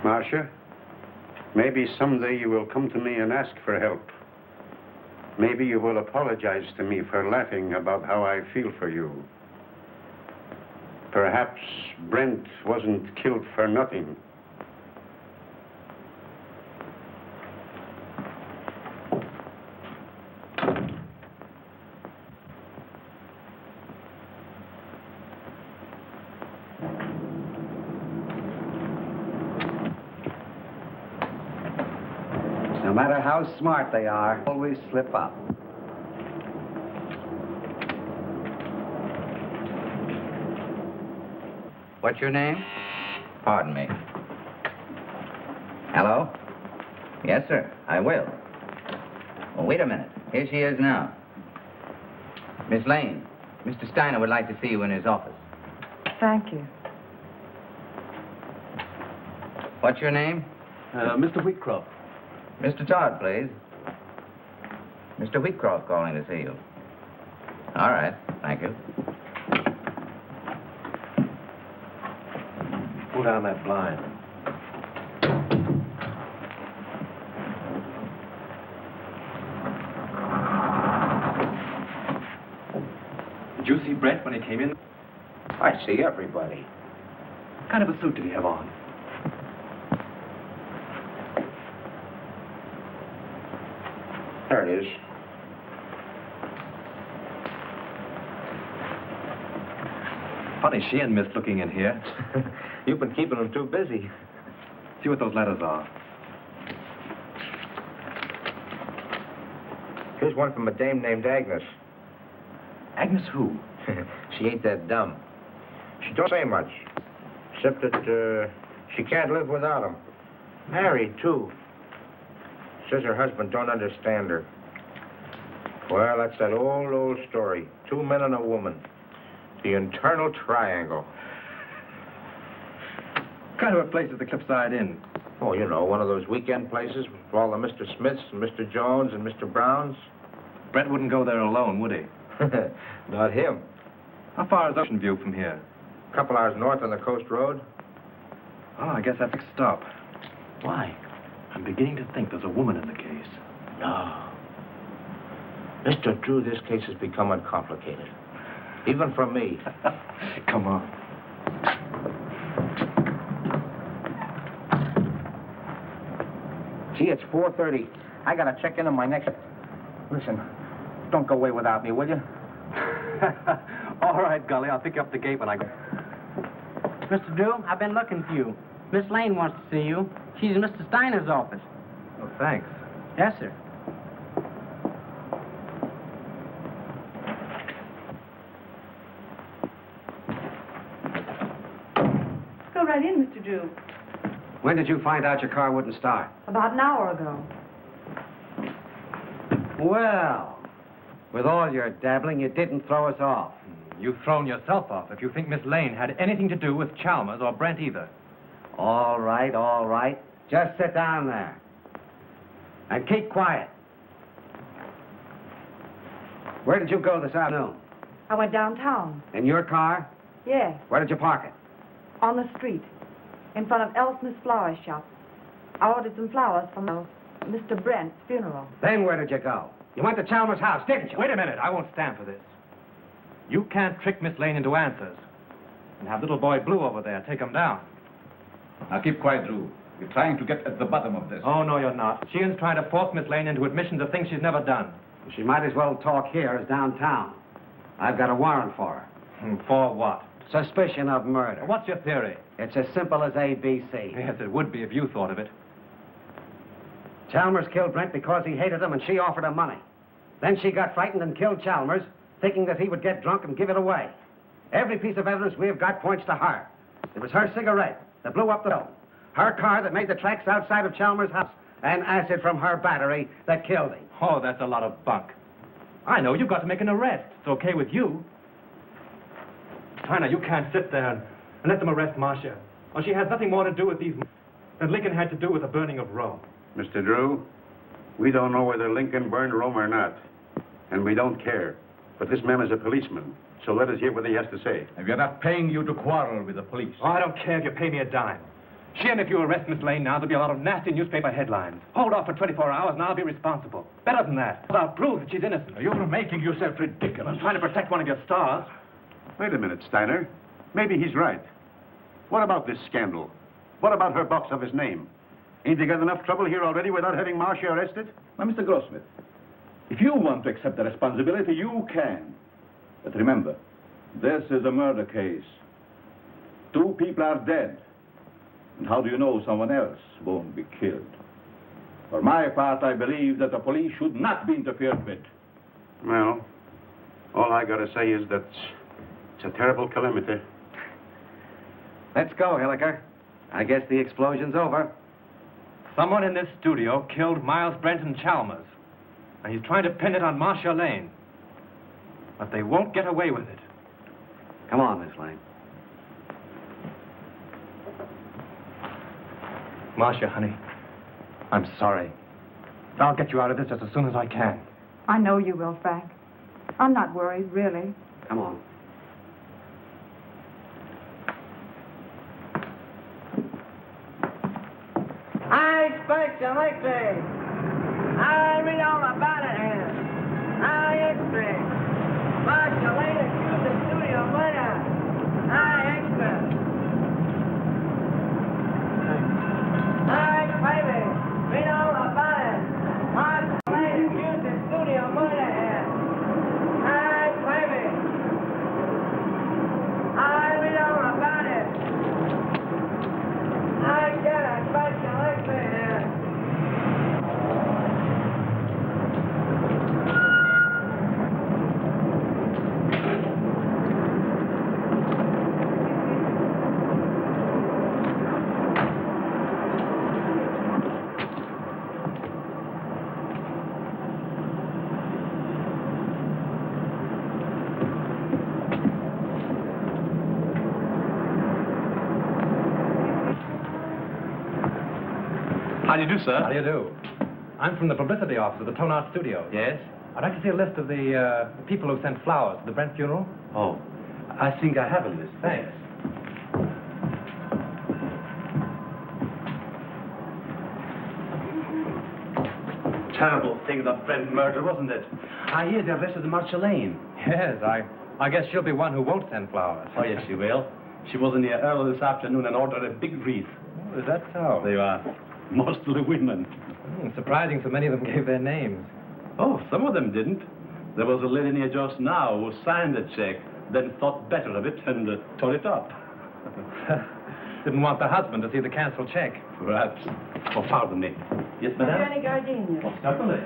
Marcia, maybe someday you will come to me and ask for help. Maybe you will apologize to me for laughing about how I feel for you. Perhaps Brent wasn't killed for nothing. No matter how smart they are, always slip up. What's your name? Pardon me. Hello? Yes, sir, I will. Well, wait a minute. Here she is now. Miss Lane, Mr. Steiner would like to see you in his office. Thank you. What's your name? Mr. Wheatcroft. Mr. Todd, please. Mr. Wheatcroft calling to see you. All right, thank you. Pull down that blind. Did you see Brent when he came in? I see everybody. What kind of a suit did he have on? There it is. Funny Sheehan missed looking in here. You've been keeping him too busy. See what those letters are. Here's one from a dame named Agnes. Agnes who? She ain't that dumb. She don't say much, except that she can't live without him. Married, too. Says her husband don't understand her. Well, that's that old story. 2 men and a woman. The internal triangle. What kind of a place is the Cliffside Inn? Oh, you know, one of those weekend places with all the Mr. Smiths and Mr. Jones and Mr. Browns. Brent wouldn't go there alone, would he? Not him. How far is Ocean View from here? A couple hours north on the coast road. Oh, I guess that's a stop. Why? I'm beginning to think there's a woman in the case. No. Mr. Drew, this case has become uncomplicated. Even for me. Come on. Gee, it's 4:30. I gotta check in on my next... Listen, don't go away without me, will you? All right, Gully. I'll pick you up the gate when I go. Mr. Drew, I've been looking for you. Miss Lane wants to see you. She's in Mr. Steiner's office. Oh, thanks. Yes, sir. Go right in, Mr. Drew. When did you find out your car wouldn't start? About an hour ago. Well, with all your dabbling, you didn't throw us off. You've thrown yourself off if you think Miss Lane had anything to do with Chalmers or Brent either. All right, all right. Just sit down there. And keep quiet. Where did you go this afternoon? I went downtown. In your car? Yes, Where did you park it? on the street, in front of Elsmith's flower shop. I ordered some flowers for Mr. Brent's funeral. Then where did you go? You went to Chalmers' house, didn't you? Wait a minute. I won't stand for this. You can't trick Miss Lane into answers. And have little boy Blue over there take him down. Now keep quiet, Drew. We're trying to get at the bottom of this. Oh, no, you're not. Sheehan's trying to force Miss Lane into admissions of things she's never done. She might as well talk here as downtown. I've got a warrant for her. For what? Suspicion of murder. What's your theory? It's as simple as ABC. Yes, it would be if you thought of it. Chalmers killed Brent because he hated him and she offered him money. Then she got frightened and killed Chalmers, thinking that he would get drunk and give it away. Every piece of evidence we've got points to her. It was her cigarette that blew up the hill, her car that made the tracks outside of Chalmers' house, and acid from her battery that killed him. Oh, that's a lot of bunk. I know. You've got to make an arrest. It's okay with you. China, you can't sit there and let them arrest Marcia. Or she has nothing more to do with these than Lincoln had to do with the burning of Rome. Mr. Drew, we don't know whether Lincoln burned Rome or not. And we don't care. But this man is a policeman. So let us hear what he has to say. And we are not paying you to quarrel with the police. Oh, I don't care if you pay me a dime. Sheehan, if you arrest Miss Lane now, there'll be a lot of nasty newspaper headlines. Hold off for 24 hours and I'll be responsible. Better than that. I'll prove that she's innocent. You're making yourself ridiculous. I'm trying to protect one of your stars. Wait a minute, Steiner. Maybe he's right. What about this scandal? What about her box of his name? Ain't they got enough trouble here already without having Marcia arrested? Now, Mr. Grossmith, if you want to accept the responsibility, you can. But remember, this is a murder case. 2 people are dead. And how do you know someone else won't be killed? For my part, I believe that the police should not be interfered with. Well, all I gotta say is that it's a terrible calamity. Let's go, Hilliker. I guess the explosion's over. Someone in this studio killed Myles Brent and Chalmers. And he's trying to pin it on Marcia Lane. But they won't get away with it. Come on, Miss Lane. Marcia, honey, I'm sorry. I'll get you out of this just as soon as I can. I know you will, Frank. I'm not worried, really. Come on. I expect you like this. I read all about it here. I expect. Marcia Lane accused the studio murder. I expect. I baby. Read all about it. Marcia Lane accused the studio murder here. I baby. I read How do you do, sir? How do you do? I'm from the publicity office of the Tone Art Studios. Yes? I'd like to see a list of the people who sent flowers to the Brent funeral. Oh, I think I have a list. Thanks. Terrible thing, the Brent murder, wasn't it? I hear they arrested Marcia Lane. Yes, I guess she'll be one who won't send flowers. Oh, yes, she will. She was in here early this afternoon and ordered a big wreath. Oh, is that so? They are mostly women. Surprising so many of them gave their names. Oh, some of them didn't. There was a lady near just now who signed the check, then thought better of it and tore it up. Didn't want the husband to see the canceled check. Perhaps. Oh, pardon me. Yes, madame? Any gardenias? Oh, certainly.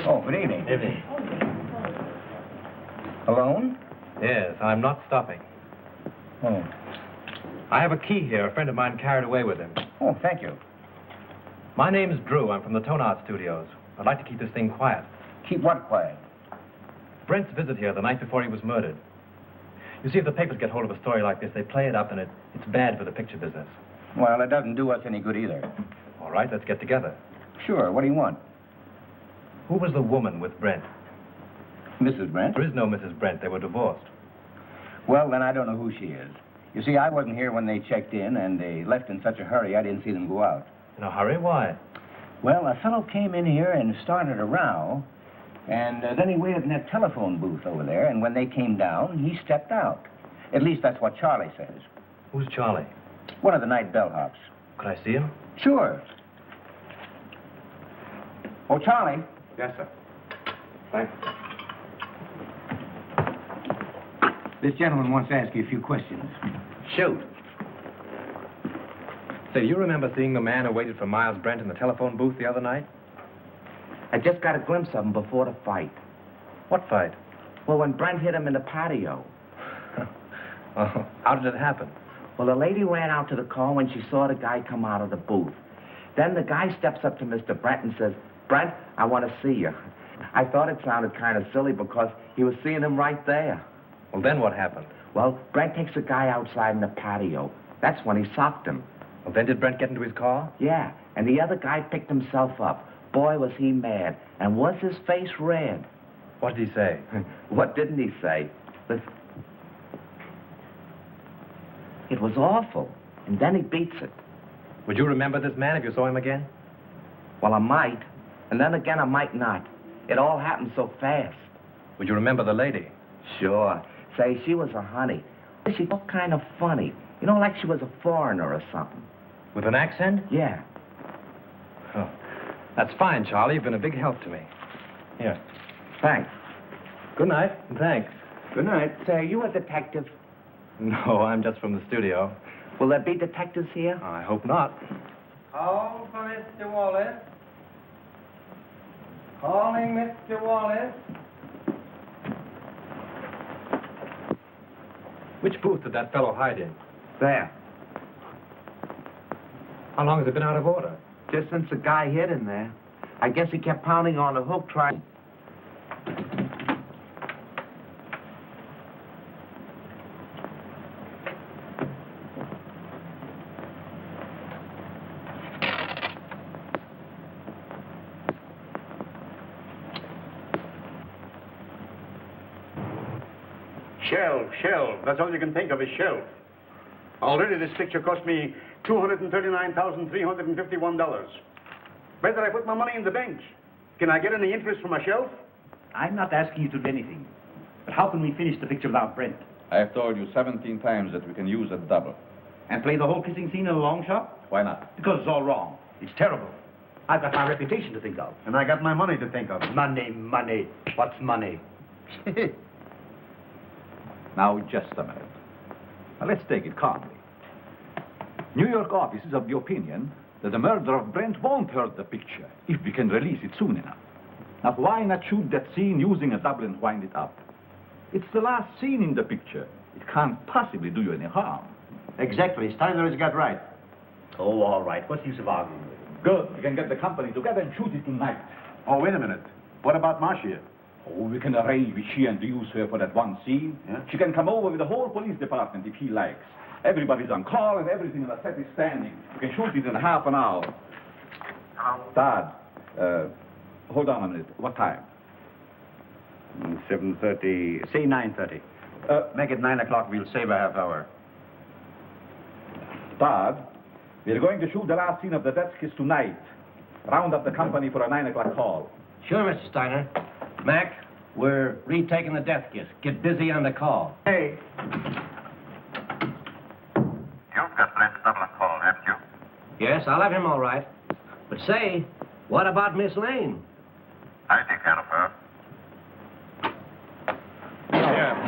Oh, good evening. Evening. Alone? Yes, I'm not stopping. Oh. I have a key here. A friend of mine carried away with him. Oh, thank you. My name's Drew. I'm from the Tone Art Studios. I'd like to keep this thing quiet. Keep what quiet? Brent's visit here the night before he was murdered. You see, if the papers get hold of a story like this, they play it up, and it's bad for the picture business. Well, it doesn't do us any good either. All right, let's get together. Sure, what do you want? Who was the woman with Brent? Mrs. Brent? There is no Mrs. Brent. They were divorced. Well, then I don't know who she is. You see, I wasn't here when they checked in, and they left in such a hurry I didn't see them go out. In a hurry? Why? Well, a fellow came in here and started a row, and then he waited in that telephone booth over there, and when they came down, he stepped out. At least that's what Charlie says. Who's Charlie? One of the night bellhops. Could I see him? Sure. Oh, Charlie. Yes, sir. Thanks. This gentleman wants to ask you a few questions. Shoot. Say, do you remember seeing the man who waited for Myles Brent in the telephone booth the other night? I just got a glimpse of him before the fight. What fight? Well, when Brent hit him in the patio. Oh, how did it happen? Well, the lady ran out to the car when she saw the guy come out of the booth. Then the guy steps up to Mr. Brent and says, "Brent, I want to see you." I thought it sounded kind of silly because he was seeing him right there. Well, then what happened? Well, Brent takes the guy outside in the patio. That's when he socked him. Well, then did Brent get into his car? Yeah, and the other guy picked himself up. Boy, was he mad. And was his face red. What did he say? What didn't he say? Listen. It was awful. And then he beats it. Would you remember this man if you saw him again? Well, I might. And then again, I might not. It all happened so fast. Would you remember the lady? Sure. Say, she was a honey. She looked kind of funny. You know, like she was a foreigner or something. With an accent? Yeah. Oh, that's fine, Charlie. You've been a big help to me. Here. Thanks. Good night, and thanks. Good night. Say, are you a detective? No, I'm just from the studio. Will there be detectives here? I hope not. Call for Mr. Wallace. Calling Mr. Wallace. Which booth did that fellow hide in? There. How long has it been out of order? Just since the guy hit him there. I guess he kept pounding on the hook trying... Shelf. That's all you can think of is shelf. Already this picture cost me $239,351. Better I put my money in the bank. Can I get any interest from a shelf? I'm not asking you to do anything. But how can we finish the picture without Brent? I have told you 17 times that we can use a double. And play the whole kissing scene in a long shot? Why not? Because it's all wrong. It's terrible. I've got my reputation to think of. And I got my money to think of. Money. What's money? Now, just a minute. Now, let's take it calmly. New York office is of the opinion that the murder of Brent won't hurt the picture if we can release it soon enough. Now, why not shoot that scene using a double and wind it up? It's the last scene in the picture. It can't possibly do you any harm. Exactly. Steiner has got right. Oh, all right. What's the use of arguing with him? Good. We can get the company together and shoot it tonight. Oh, wait a minute. What about Marcia? Oh, we can arrange with she and use her for that one scene. Yeah? She can come over with the whole police department if he likes. Everybody's on call and everything in the set is standing. We can shoot it in half an hour. Hello? Dad, hold on a minute. What time? 7:30. Say 9:30. Make it 9 o'clock. We'll save a half hour. Dad, we're going to shoot the last scene of the death kiss tonight. Round up the company for a 9 o'clock call. Sure, Mr. Steiner. Mac, we're retaking the death kiss. Get busy on the call. Hey. You've got Brent's double call, haven't you? Yes, I'll have him all right. But say, what about Miss Lane? I take care of her.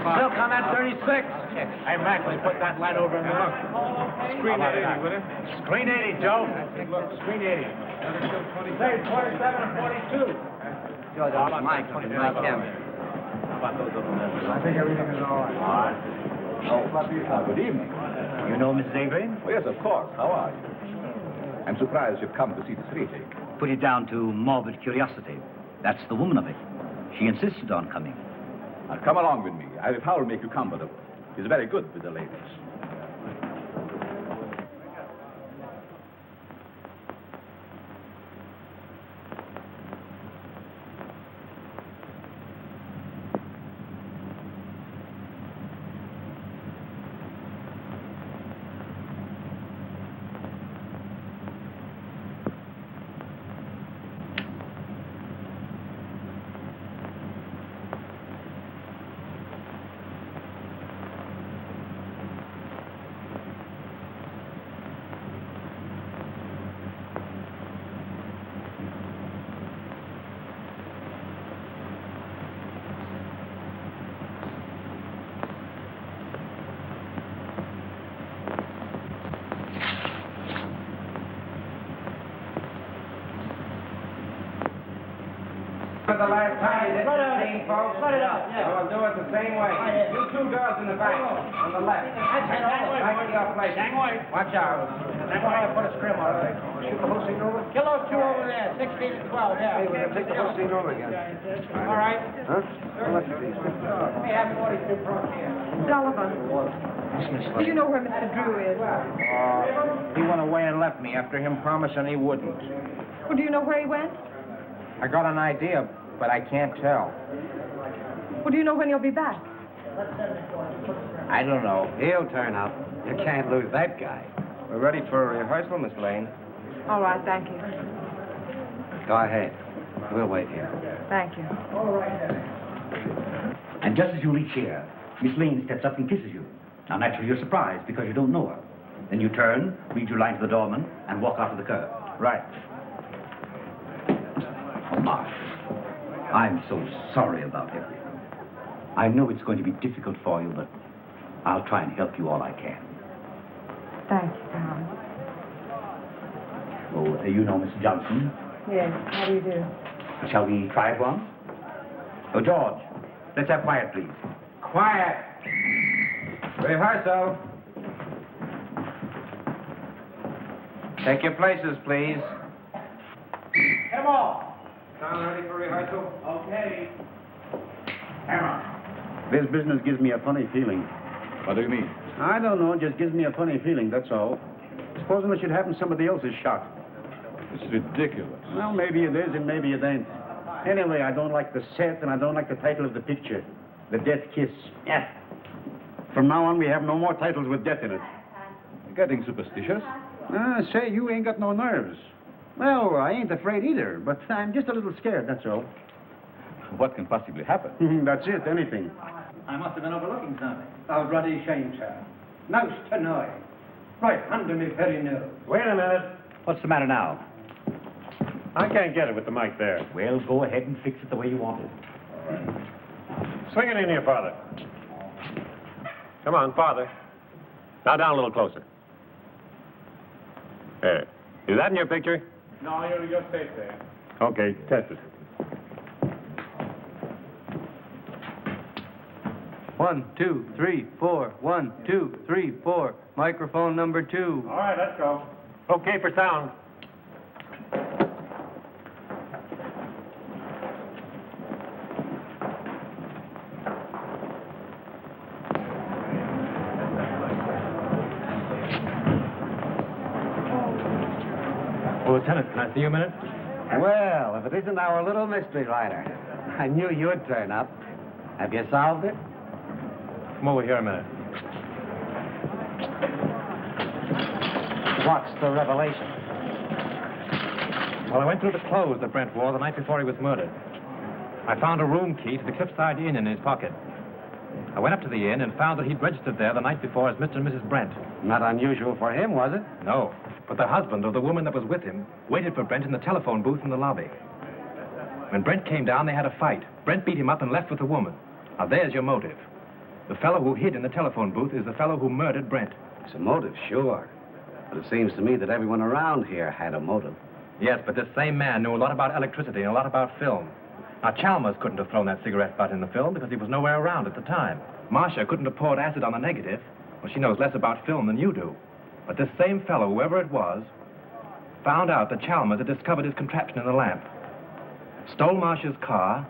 Still come at 36. Hey, Mac, will you put that light over in the look? Screen 80, will it? Screen 80, Joe. Look, screen 80. Say 47 and 42. George, that's my camera. I think everything is all right. Good evening. You know Mrs. Avery? Oh, yes, of course. How are you? I'm surprised you've come to see this retake. Put it down to morbid curiosity. That's the woman of it. She insisted on coming. Now, come along with me. I'll make you comfortable. He's very good with the ladies. For the last time you did this scene, folks. Let it up, yeah. We'll do it the same way. You two girls in the back, on the left. Back to your place. Watch out. Put a scrim on it. Shoot the whole scene over? Kill those two over there, 6 feet and 12, yeah. Hey, we're going to take the whole scene over again. All right. Huh? How much of these? We have 42 front here. Sullivan, do you know where Mr. Drew is? He went away and left me after him promising he wouldn't. Well, do you know where he went? I got an idea, but I can't tell. Well, do you know when he'll be back? I don't know. He'll turn up. You can't lose that guy. We're ready for a rehearsal, Miss Lane. All right, thank you. Go ahead. We'll wait here. Thank you. And just as you reach here, Miss Lane steps up and kisses you. Now, naturally, you're surprised because you don't know her. Then you turn, read your line to the doorman, and walk out to the curb. Right. Oh, Marsh, I'm so sorry about everything. I know it's going to be difficult for you, but I'll try and help you all I can. Thank you, Tom. Oh, you know Miss Johnson? Yes, how do you do? Shall we try it once? Oh, George, let's have quiet, please. Quiet. Rehearsal. Take your places, please. Come on. Sound ready for rehearsal? Okay. Hammer. This business gives me a funny feeling. What do you mean? I don't know. It just gives me a funny feeling, that's all. Supposing it should happen somebody else is shot. It's ridiculous. Well, maybe it is and maybe it ain't. Anyway, I don't like the set and I don't like the title of the picture. The Death Kiss. Yeah. From now on, we have no more titles with death in it. You're getting superstitious? Say, you ain't got no nerves. Well, I ain't afraid either, but I'm just a little scared, that's all. What can possibly happen? That's it, anything. I must have been overlooking something. Oh, bloody shame, sir. Most to know. Right under me very nose. Wait a minute. What's the matter now? I can't get it with the mic there. Well, go ahead and fix it the way you want it. Swing it in here, Father. Come on, farther. Now down a little closer. There. Is that in your picture? No, you're safe there. Okay, test it. 1, 2, 3, 4. 1, 2, 3, 4. Microphone number 2. All right, let's go. Okay for sound. Oh, Lieutenant, can I see you a minute? Well, if it isn't our little mystery writer. I knew you'd turn up. Have you solved it? Come over here a minute. What's the revelation? Well, I went through the clothes that Brent wore the night before he was murdered. I found a room key to the Cliffside Inn in his pocket. I went up to the inn and found that he'd registered there the night before as Mr. and Mrs. Brent. Not unusual for him, was it? No, but the husband of the woman that was with him waited for Brent in the telephone booth in the lobby. When Brent came down, they had a fight. Brent beat him up and left with the woman. Now, there's your motive. The fellow who hid in the telephone booth is the fellow who murdered Brent. It's a motive, sure. But it seems to me that everyone around here had a motive. Yes, but this same man knew a lot about electricity and a lot about film. Now, Chalmers couldn't have thrown that cigarette butt in the film because he was nowhere around at the time. Marcia couldn't have poured acid on the negative. Well, she knows less about film than you do. But this same fellow, whoever it was, found out that Chalmers had discovered his contraption in the lamp, stole Marcia's car,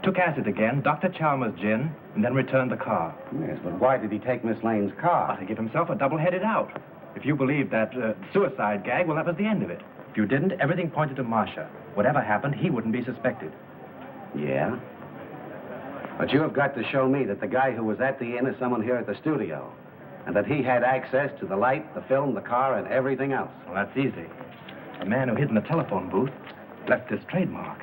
took acid again, Dr. Chalmers' gin, and then returned the car. Yes, but why did he take Miss Lane's car? To give himself a double-headed out. If you believed that suicide gag, well, that was the end of it. If you didn't, everything pointed to Marcia. Whatever happened, he wouldn't be suspected. Yeah? But you have got to show me that the guy who was at the inn is someone here at the studio, and that he had access to the light, the film, the car, and everything else. Well, that's easy. The man who hid in the telephone booth left this trademark.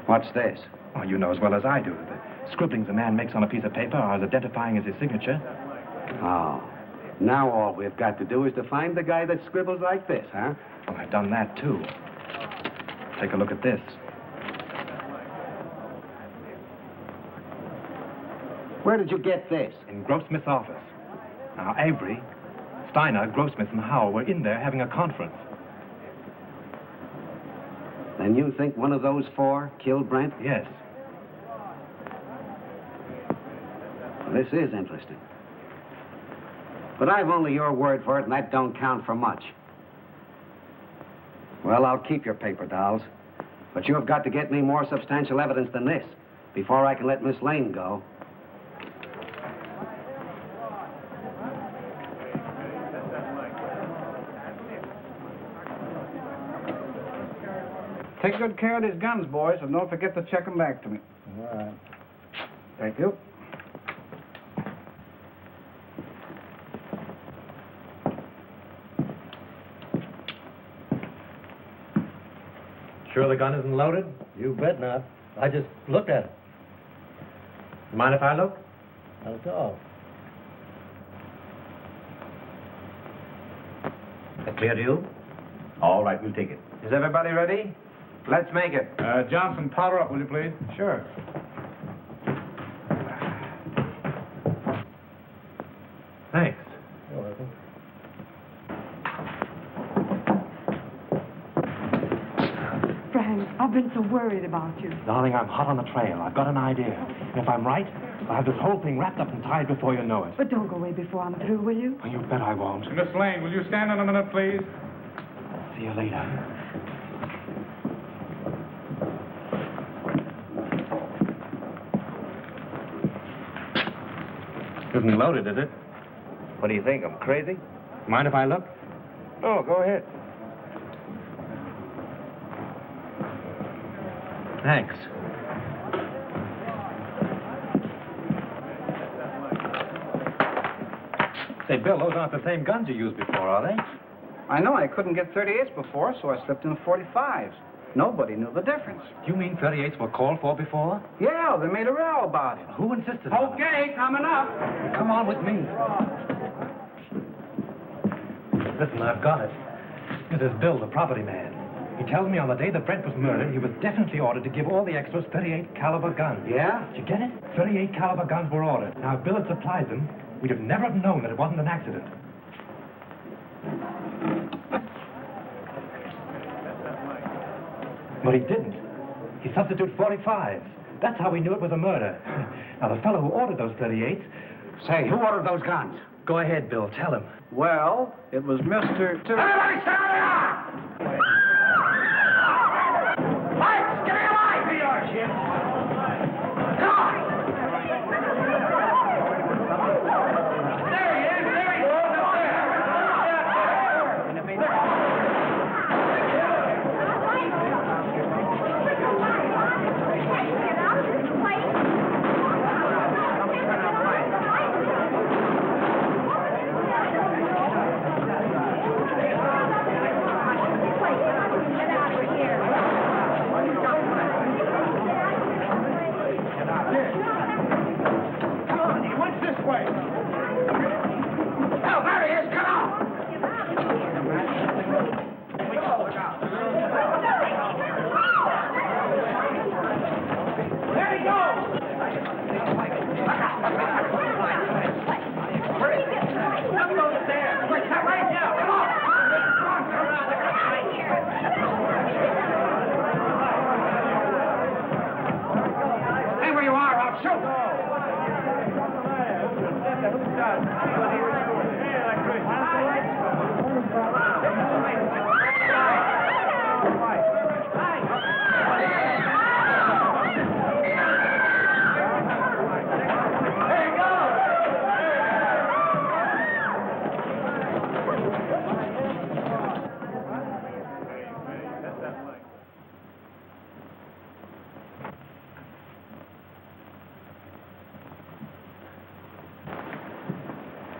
What's this? Oh, you know as well as I do. The scribblings a man makes on a piece of paper are as identifying as his signature. Oh. Now all we've got to do is to find the guy that scribbles like this, huh? Well, I've done that, too. Take a look at this. Where did you get this? In Grossmith's office. Now, Avery, Steiner, Grossmith, and Howell were in there having a conference. Then you think one of those four killed Brent? Yes. This is interesting. But I've only your word for it, and that don't count for much. Well, I'll keep your paper dolls. But you have got to get me more substantial evidence than this before I can let Miss Lane go. Take good care of these guns, boys, and don't forget to check them back to me. All right. Thank you. Sure the gun isn't loaded? You bet not. I just looked at it. Mind if I look? Not at all. That clear to you? All right, we'll take it. Is everybody ready? Let's make it. Johnson, powder up, will you please? Sure. Thanks. You're welcome. Frank, I've been so worried about you. Darling, I'm hot on the trail. I've got an idea. And if I'm right, I'll have this whole thing wrapped up and tied before you know it. But don't go away before I'm through, will you? Oh, you bet I won't. Miss Lane, will you stand in a minute, please? See you later. Isn't loaded, is it? What do you think? I'm crazy? Mind if I look? Oh, go ahead. Thanks. Say, Bill, those aren't the same guns you used before, are they? I know I couldn't get 38s before, so I slipped in 45s. Nobody knew the difference. Do you mean 38s were called for before? Yeah, they made a row about it. Who insisted on it? Okay, coming up. Come on with me. Listen, I've got it. This is Bill, the property man. He tells me on the day that Brent was murdered, he was definitely ordered to give all the extras 38 caliber guns. Yeah? Did you get it? 38 caliber guns were ordered. Now, if Bill had supplied them, we'd have never have known that it wasn't an accident. But he didn't. He substituted 45s. That's how we knew it was a murder. Now, the fellow who ordered those 38s... Say, who ordered those guns? Go ahead, Bill. Tell him. Well, it was Mr. Everybody stand up! Lights, give me a light! Here you are, Jim. Come on! There he is! There he is!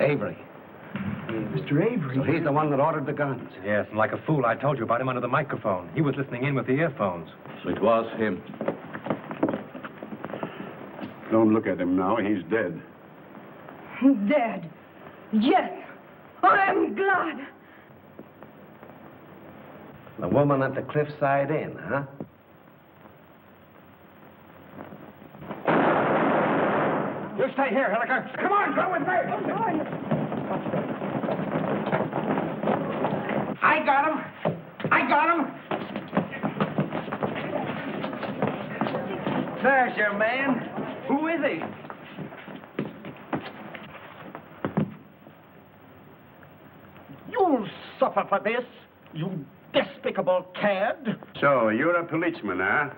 Avery. Mr. Avery? So he's the one that ordered the guns. Yes, and like a fool, I told you about him under the microphone. He was listening in with the earphones. So it was him. Don't look at him now. He's dead. Dead. Yes. I'm glad. The woman at the Cliffside Inn, huh? You stay here, Hilliker. Come on, go with me. I got him. I got him. There's your man. Who is he? You'll suffer for this, you despicable cad. So, you're a policeman, huh?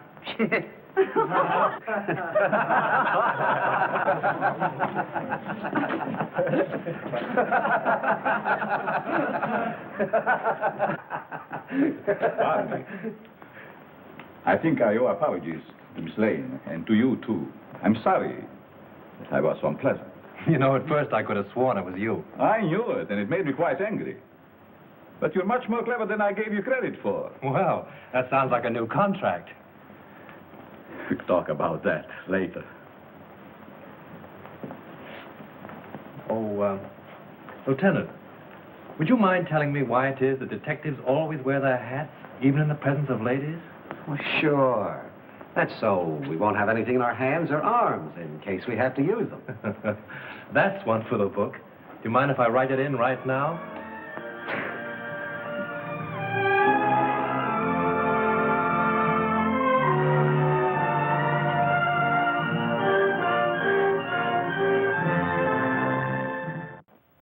Pardon me. I think I owe apologies to Miss Lane, and to you, too. I'm sorry that I was so unpleasant. You know, at first I could have sworn it was you. I knew it, and it made me quite angry. But you're much more clever than I gave you credit for. Well, that sounds like a new contract. We'll talk about that later. Oh, Lieutenant, would you mind telling me why it is that detectives always wear their hats, even in the presence of ladies? Well, sure. That's so we won't have anything in our hands or arms in case we have to use them. That's one for the book. Do you mind if I write it in right now?